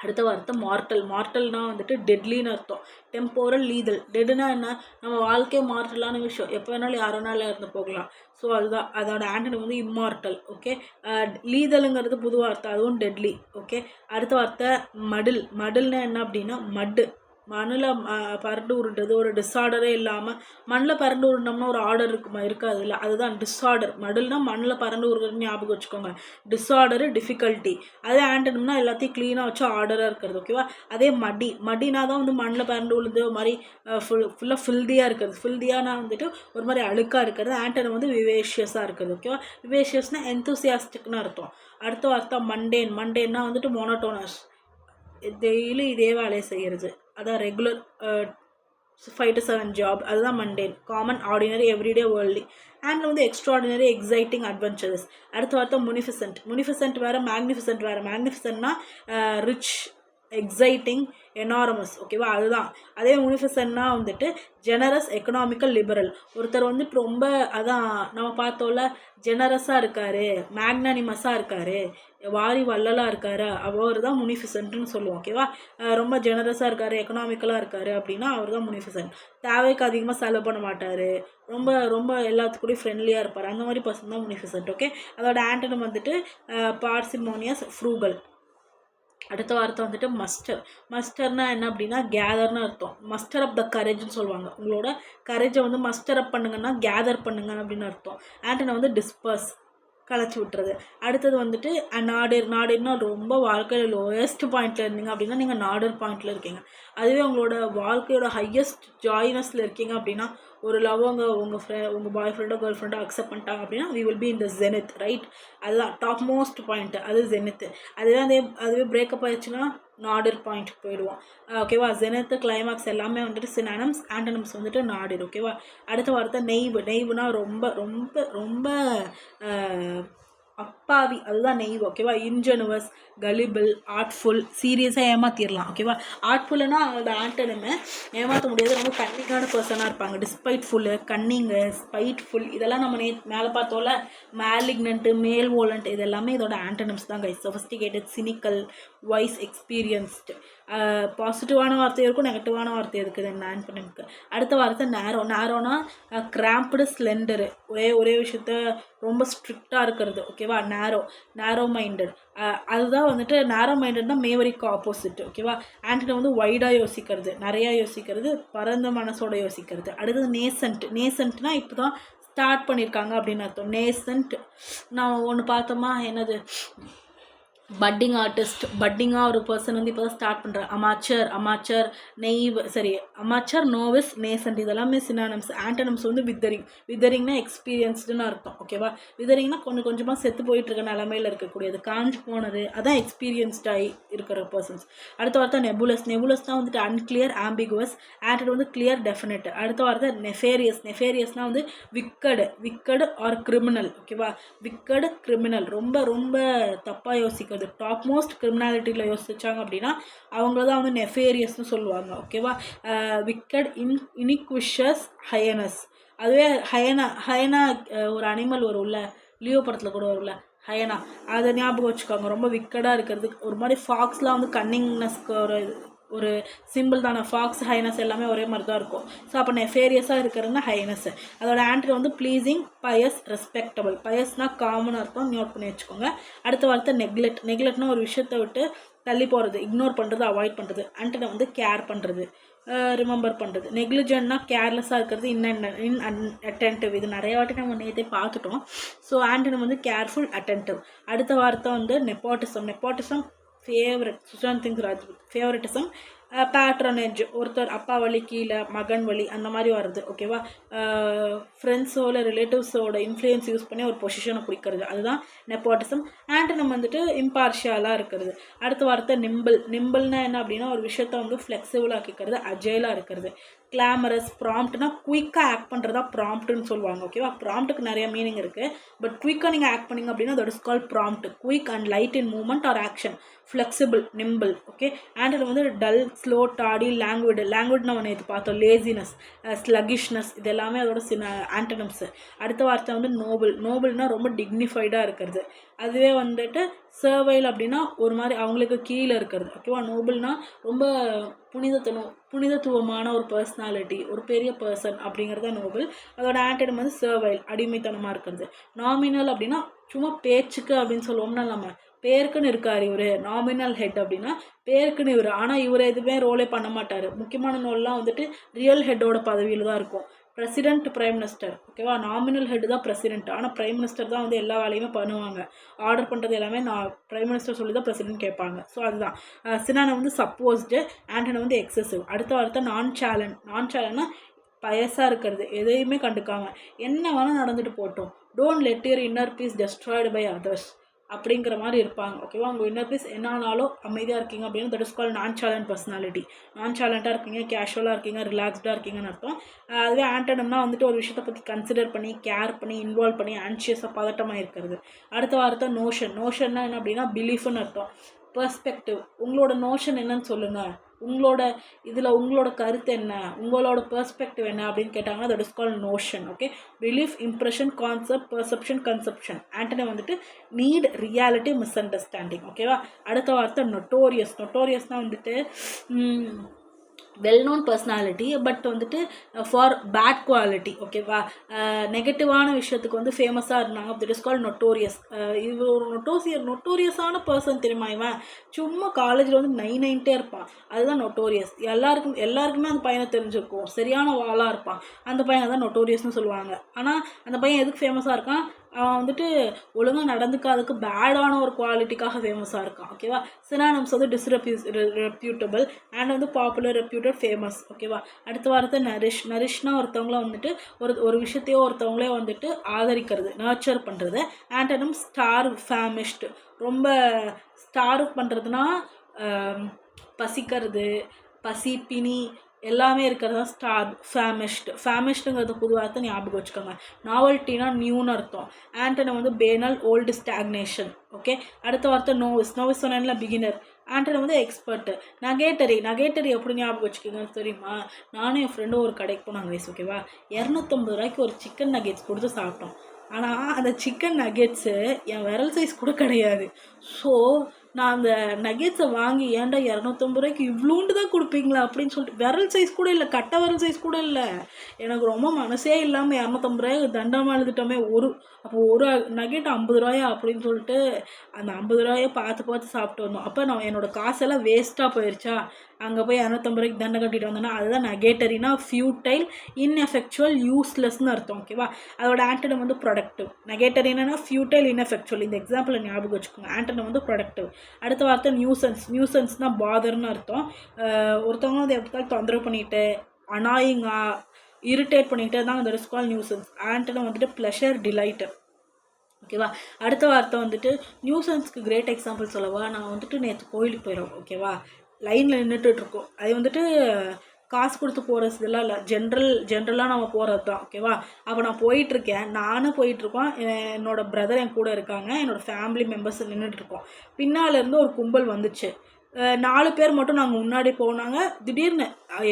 அடுத்த வார்த்தை மார்ட்டல். மார்ட்டல்னால் வந்துட்டு டெட்லின்னு அர்த்தம். டெம்போரல், லீதல். டெட்னா என்ன, நம்ம வாழ்க்கையே மார்ட்டலான விஷயம், எப்போ வேணாலும் யார் வேணாலும் இருந்து போகலாம். ஸோ அதுதான் அதோட ஆண்டனி வந்து இம்மார்ட்டல். ஓகே, லீதலுங்கிறது புது வார்த்தை, அதுவும் டெட்லி. ஓகே, அடுத்த வார்த்தை மடில். மடில்னா என்ன அப்படின்னா மட்டு. மண்ணில் பரண்டு உருண்டுறது ஒரு டிஸார்டரே இல்லாமல். மண்ணில் பரண்டு உருண்டோம்னா ஒரு ஆர்டர் இருக்குமா, இருக்காது இல்லை, அதுதான் டிஸார்டர். மடில்னா மண்ணில் பரண்டு உருகிறதுன்னு ஞாபகம் வச்சுக்கோங்க. Disorder, difficulty. அதே ஆண்டனம்னா எல்லாத்தையும் க்ளீனாக வச்சு ஆர்டராக இருக்கிறது. ஓகேவா, அதே மடி. மடினா தான் வந்து மண்ணில் பரண்டு உழுந்து ஒரு மாதிரி ஃபுல்லாக ஃபில்தியாக இருக்கிறது. ஃபில்தியானா வந்துட்டு ஒரு மாதிரி அழுக்காக இருக்கிறது. ஆண்டனம் வந்து விவேஷியஸாக இருக்கிறது. ஓகேவா, விவேஷியஸ்னால் எந்தூசியாஸ்டிக்னு அர்த்தம். அடுத்த வார்த்தை மண்டேன். மண்டேன்னா வந்துட்டு மோனோட்டோனஸ், டெய்லி இதே வேலையை செய்கிறது, அதான் ரெகுலர் 5 to 7 ஜாப், அதுதான் mundane. Common, ordinary, everyday, worldly. And வந்து எக்ஸ்ட்ராடினரி, எக்ஸைட்டிங், அட்வென்ச்சரஸ். அடுத்த வார்த்தை முனிஃபிசன்ட். முனிஃபிசன்ட் வேறு, மேக்னிஃபிசன்ட் வேறு. மேக்னிஃபிசன்ட்னா ரிச், எக்ஸைட்டிங், எனாரமஸ். ஓகேவா, அதுதான். அதே முனிஃபிசன்னா வந்துட்டு ஜெனரஸ், எக்கனாமிக்கல், லிபரல். ஒருத்தர் வந்துட்டு ரொம்ப அதான் நம்ம பார்த்தோம்ல, ஜெனரஸாக இருக்கார், மேக்னானிமஸாக இருக்கார், வாரி வள்ளலாக இருக்கார், அவர் தான் முனிஃபிசன்ட்னு சொல்லுவோம். ஓகேவா, ரொம்ப ஜெனரஸாக இருக்கார், எக்கனாமிக்கலாக இருக்கார் அப்படின்னா அவர் தான் முனிஃபிசன்ட். தேவைக்கு அதிகமாக செலவு பண்ண மாட்டார், ரொம்ப ரொம்ப எல்லாத்துக்கூடயும் ஃப்ரெண்ட்லியாக இருப்பார், அந்த மாதிரி பர்சன் தான் முனிஃபிசன்ட். ஓகே, அதோட ஆண்டனம் வந்துட்டு பார்சிமோனியஸ், ஃப்ரூகல். அடுத்த வார்த்தை வந்துட்டு மஸ்டர். மஸ்டர்னா என்ன அப்படின்னா கேதர்னு அர்த்தம். மஸ்டர் அப் த கரேஜ்னு சொல்லுவாங்க. உங்களோட கரேஜை வந்து மஸ்டர் அப் பண்ணுங்கன்னா கேதர் பண்ணுங்க அப்படின்னு அர்த்தம். ஆண்டனை வந்து டிஸ்பர்ஸ், களைச்சி விட்டுறது. அடுத்தது வந்துட்டு நாடர். நாடர்னா ரொம்ப வாழ்க்கையில் லோயஸ்ட் பாயிண்டில் இருந்தீங்க அப்படின்னா நீங்கள் நாடர் பாயிண்டில் இருக்கீங்க. அதுவே உங்களோட வாழ்க்கையோட ஹையஸ்ட் ஜாய்னஸில் இருக்கீங்க அப்படின்னா, ஒரு லவ் உங்கள் பாய் ஃப்ரெண்டோ கேர்ள் ஃப்ரெண்டோ அக்செப்ட் பண்ணிட்டாங்க அப்படின்னா we will be in the zenith, right? அதுதான் டாப் மோஸ்ட் பாயிண்ட், அது ஜெனித்து. அதுவே பிரேக்கப் ஆயிடுச்சுன்னா நாடர் பாயிண்ட் போயிடுவோம். ஓகேவா, ஜெனித்து, கிளைமாக்ஸ் எல்லாமே வந்துட்டு சினானம்ஸ். ஆண்டனம்ஸ் வந்துட்டு நாடர். ஓகேவா, அடுத்த வார்த்தை நெய்வு. நெய்வுனா ரொம்ப ரொம்ப ரொம்ப அப்பாவி, அதுதான் நெய்வு. ஓகேவா, இன்ஜெனுவஸ், கலிபிள், ஆர்ட்ஃபுல், சீரியஸாக ஏமாத்திடலாம். ஓகேவா, ஆர்ட்ஃபுல்லுன்னா அதோட ஆண்டனுமே ஏமாற்ற முடியாது, ரொம்ப கன்னிங்கான பர்சனாக இருப்பாங்க. டிஸ்பைட்ஃபுல்லு, கன்னிங்கு, ஸ்பைட்ஃபுல், இதெல்லாம் நம்ம மேலே பார்த்தோம்ல, மேலிக்னன்ட்டு, மேல் வோலண்ட், இது எல்லாமே இதோட ஆண்டனம்ஸ் தான் guys. Sophisticated, cynical, wise, experienced. பாசிட்டிவான வார்த்தை இருக்கும், நெகட்டிவான வார்த்தை இருக்குது இந்த ஆண்டனம்க்கு. அடுத்த வார்த்தை நேரோ. நேரோனா கிராம்ப்டு, ஸ்லெண்டரு, ஒரே விஷயத்த ரொம்ப ஸ்ட்ரிக்டாக இருக்கிறது. ஓகேவா, நேரோ மைண்டட். அதுதான் வந்துட்டு நேரோ மைண்டட்னா மேவரிக்கு ஆப்போசிட். ஓகேவா, ஆண்டனை வந்து வைடாக யோசிக்கிறது, நிறையா யோசிக்கிறது, பரந்த மனசோட யோசிக்கிறது. அடுத்தது நேசன்ட். நேசன்ட்னா இப்போ தான் ஸ்டார்ட் பண்ணியிருக்காங்க அப்படின்னு அர்த்தம். நேசன்ட் நான் ஒன்று பார்த்தோமா, என்னது, பட்டிங் ஆர்டிஸ்ட். பட்டிங்காக ஒரு பர்சன் வந்து இப்போ தான் ஸ்டார்ட் பண்ணுறாங்க. அமாச்சர், அமாச்சர், நோவிஸ், நேசன்ட், இதெல்லாமே சினானம்ஸ். ஆண்டனம்ஸ் வந்து வித்தரிங்னா எக்ஸ்பீரியன்ஸ்டுன்னு அர்த்தம். ஓகேவா, வித்தரிங்னா கொஞ்சம் கொஞ்சமாக செத்து போயிட்டுருக்க நிலமையில் இருக்கக்கூடியது, காஞ்சு போனது, அதான் எக்ஸ்பீரியன்ஸ்டாகி இருக்கிற பர்சன்ஸ். அடுத்த வார்த்தை நெபுலஸ். நெபுலஸ்னால் வந்துட்டு அன்கிளியர், ஆம்பிகுவஸ். ஆண்டட் வந்து கிளியர், டெஃபினட். அடுத்த வார்த்தை நெஃபேரியஸ். நெஃபேரியஸ்னால் வந்து விக்கடு ஆர் கிரிமினல். ஓகேவா, விக்கடு, கிரிமினல், ரொம்ப ரொம்ப தப்பாக யோசிக்கிறது, டாப் மோஸ்ட் கிரிமினாலிட்டியில் யோசிச்சாங்க அப்படின்னா அவங்கள தான் வந்து நெஃபேரியஸ்னு சொல்லுவாங்க. ஓகேவா, விக்கட், இனிக்விஷஸ், ஹயனஸ். அதுவே ஹயனா ஒரு அனிமல் வரும்ல, லியோ படத்தில் கூட வரும்ல, ஹயனா, அதை ஞாபகம் வச்சுக்கோங்க. ரொம்ப விக்கடாக இருக்கிறது, ஒரு மாதிரி ஃபாக்ஸ்லாம் வந்து கன்னிங்னஸ்க்கு ஒரு சிம்பிள் தானே. ஃபாக்ஸ், ஹைனஸ் எல்லாமே ஒரே மாதிரி தான் இருக்கும். ஸோ அப்போ நெஃபேரியஸாக இருக்கிறதுனா ஹைனஸ். அதோட ஆன்டர் வந்து ப்ளீஸிங், பயஸ், ரெஸ்பெக்டபிள். பயஸ்னால் காமன் அர்த்தம், நோட் பண்ணி வச்சுக்கோங்க. அடுத்த வார்த்தை நெக்லெக்ட். நெக்லெக்ட்னா ஒரு விஷயத்தை விட்டு தள்ளி போகிறது, இக்னோர் பண்ணுறது, அவாய்ட் பண்ணுறது. ஆண்டனை வந்து கேர் பண்ணுறது, ரிமெம்பர் பண்ணுறது. நெக்லிஜென்ட்னா கேர்லெஸ்ஸாக இருக்கிறது, அட்டென்டிவ். இது நிறைய வாட்டி நம்ம நேற்றே பார்த்துட்டோம். ஸோ ஆண்டனை வந்து கேர்ஃபுல், அட்டென்டிவ். அடுத்த வார்த்தை வந்து nepotism favourite. Sushant Singh Rajput. Favouritism, patronage, ஒருத்தர் அப்பா வழி கீழே மகன் வழி அந்த மாதிரி வருது. ஓகேவா, ஃப்ரெண்ட்ஸோட ரிலேட்டிவ்ஸோட இன்ஃப்ளூயன்ஸ் யூஸ் பண்ணி ஒரு பொசிஷனை பிடிக்கிறது, அதுதான் நெப்போட்டிசம். ஆண்டனம் வந்துட்டு இம்பார்ஷியலாக இருக்கிறது. அடுத்த வார்த்தை நிம்பிள்னா என்ன அப்படின்னா ஒரு விஷயத்த வந்து ஃப்ளெக்சிபிளாக ஆக்கிக்கிறது, அஜைலாக இருக்கிறது. கிளாமரஸ். ப்ராம்ப்ட்னா குயிக்காக ஆக்ட் பண்ணுறதா ப்ராம்ப்ட்னு சொல்லுவாங்க. ஓகேவா, ப்ராம்ப்ட்டுக்கு நிறைய மீனிங் இருக்குது, பட் குயிக்காக நீங்கள் ஆக்ட் பண்ணிங்க அப்படின்னா that is call prompt. Quick and light in movement or action. Flexible, nimble. Okay, ஆண்டர் வந்து டல், ஸ்லோ, டாடி, லாங்குவேட் நம்ம நேற்று பார்த்தோம். லேசினஸ், ஸ்லகிஷ்னஸ், இது எல்லாமே அதோட ஆண்டனம்ஸு. அடுத்த வார்த்தை வந்து நோபிள்னால் ரொம்ப டிக்னிஃபைடாக இருக்கிறது. அதுவே வந்துட்டு சர்வைல் அப்படின்னா ஒரு மாதிரி அவங்களுக்கு கீழே இருக்கிறது. ஓகேவா? நோபல்னா ரொம்ப புனிதத்துவமான ஒரு பர்சனாலிட்டி, ஒரு பெரிய பர்சன் அப்படிங்கிறது தான் நோபல். அதோட ஆன்டனிம் வந்து சர்வைல், அடிமைத்தனமாக இருக்கிறது. நாமினல் அப்படின்னா சும்மா பேச்சுக்கு அப்படின்னு சொல்லுவோம்னா நம்ம பேருக்குன்னு இருக்கார் இவர். நாமினல் ஹெட் அப்படின்னா பேருக்குன்னு இவர், ஆனால் இவர் எதுவுமே ரோலே பண்ண மாட்டார். முக்கியமான ரோல்லாம் வந்துட்டு ரியல் ஹெட்டோட பதவியில் தான் இருக்கும். President, prime minister. ஓகேவா? நாமினல் ஹெட் தான் பிரசிடென்ட், ஆனால் பிரைம் மினிஸ்டர் தான் வந்து எல்லா வேலையுமே பண்ணுவாங்க. ஆர்டர் பண்ணுறது எல்லாமே நான் பிரைம் மினிஸ்டர் சொல்லி தான் பிரசிடென்ட் கேட்பாங்க. ஸோ அதுதான். சினானை வந்து சப்போஸ்டு, ஆண்டனை வந்து எக்ஸசிவ். அடுத்த வார்த்தை நான் சேலன்னா பயசாக இருக்கிறது, எதையுமே கண்டுக்காம என்ன வேணால் நடந்துட்டு போட்டோம். Don't let your inner peace destroyed by others அப்படிங்கிற மாதிரி இருப்பாங்க. ஓகேவா? உங்கள் இன்னர் பீஸ் என்ன ஆனாலும் அமைதியாக இருக்கீங்க அப்படின்னு தட் இஸ் கால் நான் சேலண்ட் பர்சனாலிட்டி. நான் சேலண்ட்டாக இருக்கீங்க, கேஷுவலாக இருக்கீங்க, ரிலாக்ஸ்டாக இருக்கீங்கன்னு அர்த்தம். அதுவே ஆண்டனம்னா வந்துட்டு ஒரு விஷயத்தை பற்றி கன்சிடர் பண்ணி, கேர் பண்ணி, இன்வால்வ் பண்ணி, ஆன்ஷியஸாக பதட்டமாக இருக்கிறது. அடுத்த வார்த்தை நோஷன்னா என்ன அப்படின்னா பிலீஃப்னு அர்த்தம். பெர்ஸ்பெக்டிவ், உங்களோட நோஷன் என்னன்னு சொல்லுங்கள், உங்களோட கருத்து என்ன, உங்களோட பெர்ஸ்பெக்டிவ் என்ன அப்படின்னு கேட்டாங்கன்னா that is call notion. Okay? Belief, impression, concept, perception, conception. Antony வந்துட்டு நீட், ரியாலிட்டி, மிஸ் அண்டர்ஸ்டாண்டிங். ஓகேவா? அடுத்த வார்த்தை நொட்டோரியஸ்னால் வந்துட்டு வெல் நோன் பர்சனாலிட்டி, பட் வந்துட்டு ஃபார் பேட் குவாலிட்டி. ஓகேவா? நெகட்டிவான விஷயத்துக்கு வந்து ஃபேமஸாக இருந்தாங்க. That is call notorious. இது ஒரு நொட்டோரியஸான பர்சன் தெரியுமா? இவன் சும்மா காலேஜில் வந்து நைன்ட்டே இருப்பான், அதுதான் நொட்டோரியஸ். எல்லாருக்குமே அந்த பையனை தெரிஞ்சிருக்கும், சரியான வாளாக இருப்பான், அந்த பையனை தான் நொட்டோரியஸ்னு சொல்லுவாங்க. ஆனால் அந்த பையன் எதுக்கு ஃபேமஸாக இருக்கான்? அவன் வந்துட்டு ஒழுங்காக நடந்துக்காததுக்கு பேடான ஒரு குவாலிட்டிக்காக ஃபேமஸாக இருக்கான். ஓகேவா? சினானிம்ஸ் வந்து ரெப்யூட்டபிள் அண்ட் வந்து பாப்புலர், ரெப்யூட்டட், ஃபேமஸ். ஓகேவா? அடுத்த வாரத்தை நரிஷ்னா ஒருத்தவங்கள வந்துட்டு ஒரு விஷயத்தையோ ஒருத்தவங்களே வந்துட்டு ஆதரிக்கிறது, நர்ச்சர் பண்ணுறது. Antonym starve, famished. ரொம்ப ஸ்டார்வ் பண்ணுறதுனா பசிக்கிறது, பசி, பிணி எல்லாமே இருக்கிறது தான் ஸ்டார். ஃபேமிஷ்டுங்கிறது புது வார்த்தை, ஞாபகம் வச்சுக்கோங்க. நாவல்ட்டினா நியூன்னு அர்த்தம். ஆண்டனை வந்து பேனல், ஓல்டு, ஸ்டாக்னேஷன். ஓகே? அடுத்த வார்த்தை நோவிஸ் சொன்னேன்ல, பிகினர். ஆண்டனை வந்து எக்ஸ்பர்ட்டு. நகேட்டரி எப்படி ஞாபகம் வச்சுக்கோங்கன்னு தெரியுமா? நானும் என் ஃப்ரெண்டும் ஒரு கடைக்கு போனாங்க வயசு. ஓகேவா? 250 ரூபாய்க்கு ஒரு சிக்கன் நகேட்ஸ் கொடுத்து சாப்பிட்டோம். ஆனால் அந்த சிக்கன் நகெட்ஸு என் விரல் சைஸ் கூட கிடையாது. ஸோ நான் அந்த நகெட்ஸை வாங்கி, ஏன்டா 250 ரூபாய்க்கு இவ்வளோண்டு தான் கொடுப்பீங்களா அப்படின்னு சொல்லிட்டு, விரல் சைஸ் கூட இல்லை, கட்டை விரல் சைஸ் கூட இல்லை. எனக்கு ரொம்ப மனசே இல்லாமல் 250 ரூபாய்க்கு தண்டமாக எழுதிட்டோமே. அப்போ ஒரு நகெட் 50 ரூபாயா அப்படின்னு சொல்லிட்டு அந்த 50 ரூபாயை பார்த்து சாப்பிட்டு வந்தோம். அப்போ நான் என்னோடய காசெல்லாம் வேஸ்ட்டாக போயிடுச்சா? அங்கே போய் 250 ரூபாய்க்கு தண்டை கட்டிட்டு வந்தேன்னா அதுதான் நகேட்டரினா ஃபியூட்டைல், இன்எஃபெக்சுவல், யூஸ்லெஸ்ன்னு அர்த்தம். ஓகேவா? அதோட ஆண்டனம் வந்து ப்ரொடக்டிவ். நகேட்டரினா ஃபியூட்டைல், இன்எஃபெக்சுவல். இந்த எக்ஸாம்பிளை ஞாபகம் வச்சுக்கோங்க. ஆண்டனம் வந்து ப்ரொடக்டிவ். அடுத்த வார்த்தை நியூசன்ஸ்னால் பாதர்னு அர்த்தம். ஒருத்தவங்க வந்து எப்போ தொந்தரவு பண்ணிட்டு, அனாயிங்காக, இரிட்டேட் பண்ணிக்கிட்டே தான் அந்த கால் நியூசன்ஸ். ஆண்டனம் வந்துட்டு ப்ளஷர், டிலைட்டு. ஓகேவா? அடுத்த வார்த்தை வந்துட்டு நியூசன்ஸ்க்கு கிரேட் எக்ஸாம்பிள் சொல்லவா? நான் வந்துட்டு நேற்று கோயிலுக்கு போயிடும். ஓகேவா? லைனில் நின்றுட்டுருக்கோம். அது வந்துட்டு காசு கொடுத்து போகிறது இதெல்லாம் இல்லை, ஜென்ரலாக நம்ம போகிறது தான். ஓகேவா? அப்போ நான் போயிட்டுருக்கேன், நானும் போயிட்டுருக்கோம், என்னோடய பிரதர் என் கூட இருக்காங்க, என்னோடய ஃபேமிலி மெம்பர்ஸ் நின்றுட்டுருக்கோம். பின்னாலேருந்து ஒரு கும்பல் வந்துச்சு. 4 பேர் மட்டும் நாங்கள் முன்னாடி போனாங்க. திடீர்னு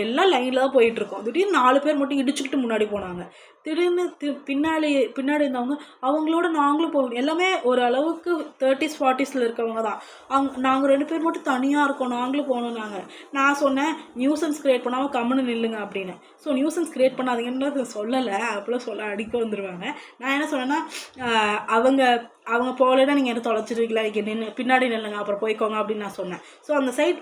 எல்லாம் லைனில் தான் போயிட்டுருக்கோம். திடீர்னு 4 பேர் மட்டும் இடிச்சுக்கிட்டு முன்னாடி போனாங்க. திடீர்னு பின்னாடி இருந்தவங்க, அவங்களோட நாங்களும் போகணும். எல்லாமே ஒரு அளவுக்கு 30s 40s இருக்கவங்க தான். நாங்கள் 2 பேர் மட்டும் தனியாக இருக்கோம், நாங்களும் போகணும். நான் சொன்னேன், நியூசன்ஸ் க்ரியேட் பண்ணாமல் கம்முன்னு நில்லுங்க அப்படின்னு. ஸோ நியூசன்ஸ் க்ரியேட் பண்ணாதீங்கன்னு சொல்லலை, அப்படிலாம் அடிக்க வந்துடுவாங்க. நான் என்ன சொன்னேன்னா, அவங்க போகலைன்னா நீங்கள் என்ன தொலைச்சிருவீங்களா, இங்கே நின்று பின்னாடி நில்லுங்க, அப்புறம் போய்க்கோங்க அப்படின்னு நான் சொன்னேன். ஸோ அந்த சைட்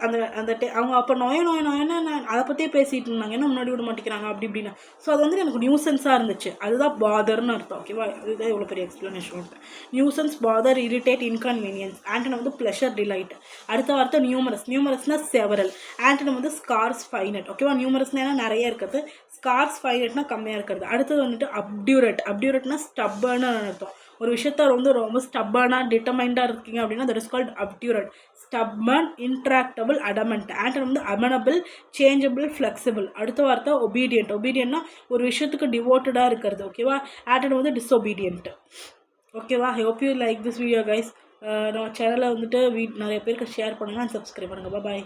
அவங்க அப்போ நோயன்னு அதை பற்றியே பேசிகிட்டு இருந்தாங்க, என்ன முன்னாடி விட மாட்டேங்கிறாங்க அப்படி இப்படின்னு. ஸோ அது வந்து எனக்கு நியூசன்ஸாக இருந்துச்சு. அதுதான் பாதர்னு அர்த்தம். ஓகேவா? இதுதான் இவ்வளோ பெரிய எக்ஸ்ப்ளனேஷன் கொடுத்தேன். Nuisance, bother, irritate, inconvenience. Antonym வந்து ப்ளஷர், டிலைட். அடுத்த வார்த்தை நியூமரஸ்னால் செவரல். ஆண்டனம் வந்து ஸ்கார்ஸ், ஃபைனட். ஓகேவா? நியூமரஸ்னா நிறைய இருக்கிறது, ஸ்கார்ஸ், ஃபைனட்னா கம்மியாக இருக்கிறது. அடுத்தது வந்துட்டு அப்டியூரட்னா ஸ்டப்பர்னு அர்த்தம். ஒரு விஷயத்த ரொம்ப ஸ்டப்பர்னாக, டிட்டர்மைண்டாக இருக்கீங்க அப்படின்னா that is called obdurate. Stubborn, intractable, adamant. Antonym வந்து அமனபிள், சேஞ்சபிள், ஃப்ளெக்சிபிள். அடுத்த வார்த்தை ஒபீடியன்ட்னா ஒரு விஷயத்துக்கு டிவோட்டடாக இருக்கிறது. ஓகேவா? ஆண்டனம் வந்து டிஸ்ஒபீடியன்ட். ஓகேவா? I hope you like this video guys. நம்ம சேனலை வந்துட்டு நிறைய பேருக்கு ஷேர் பண்ணுங்கள், சப்ஸ்கிரைப் பண்ணுங்கள். பாய்.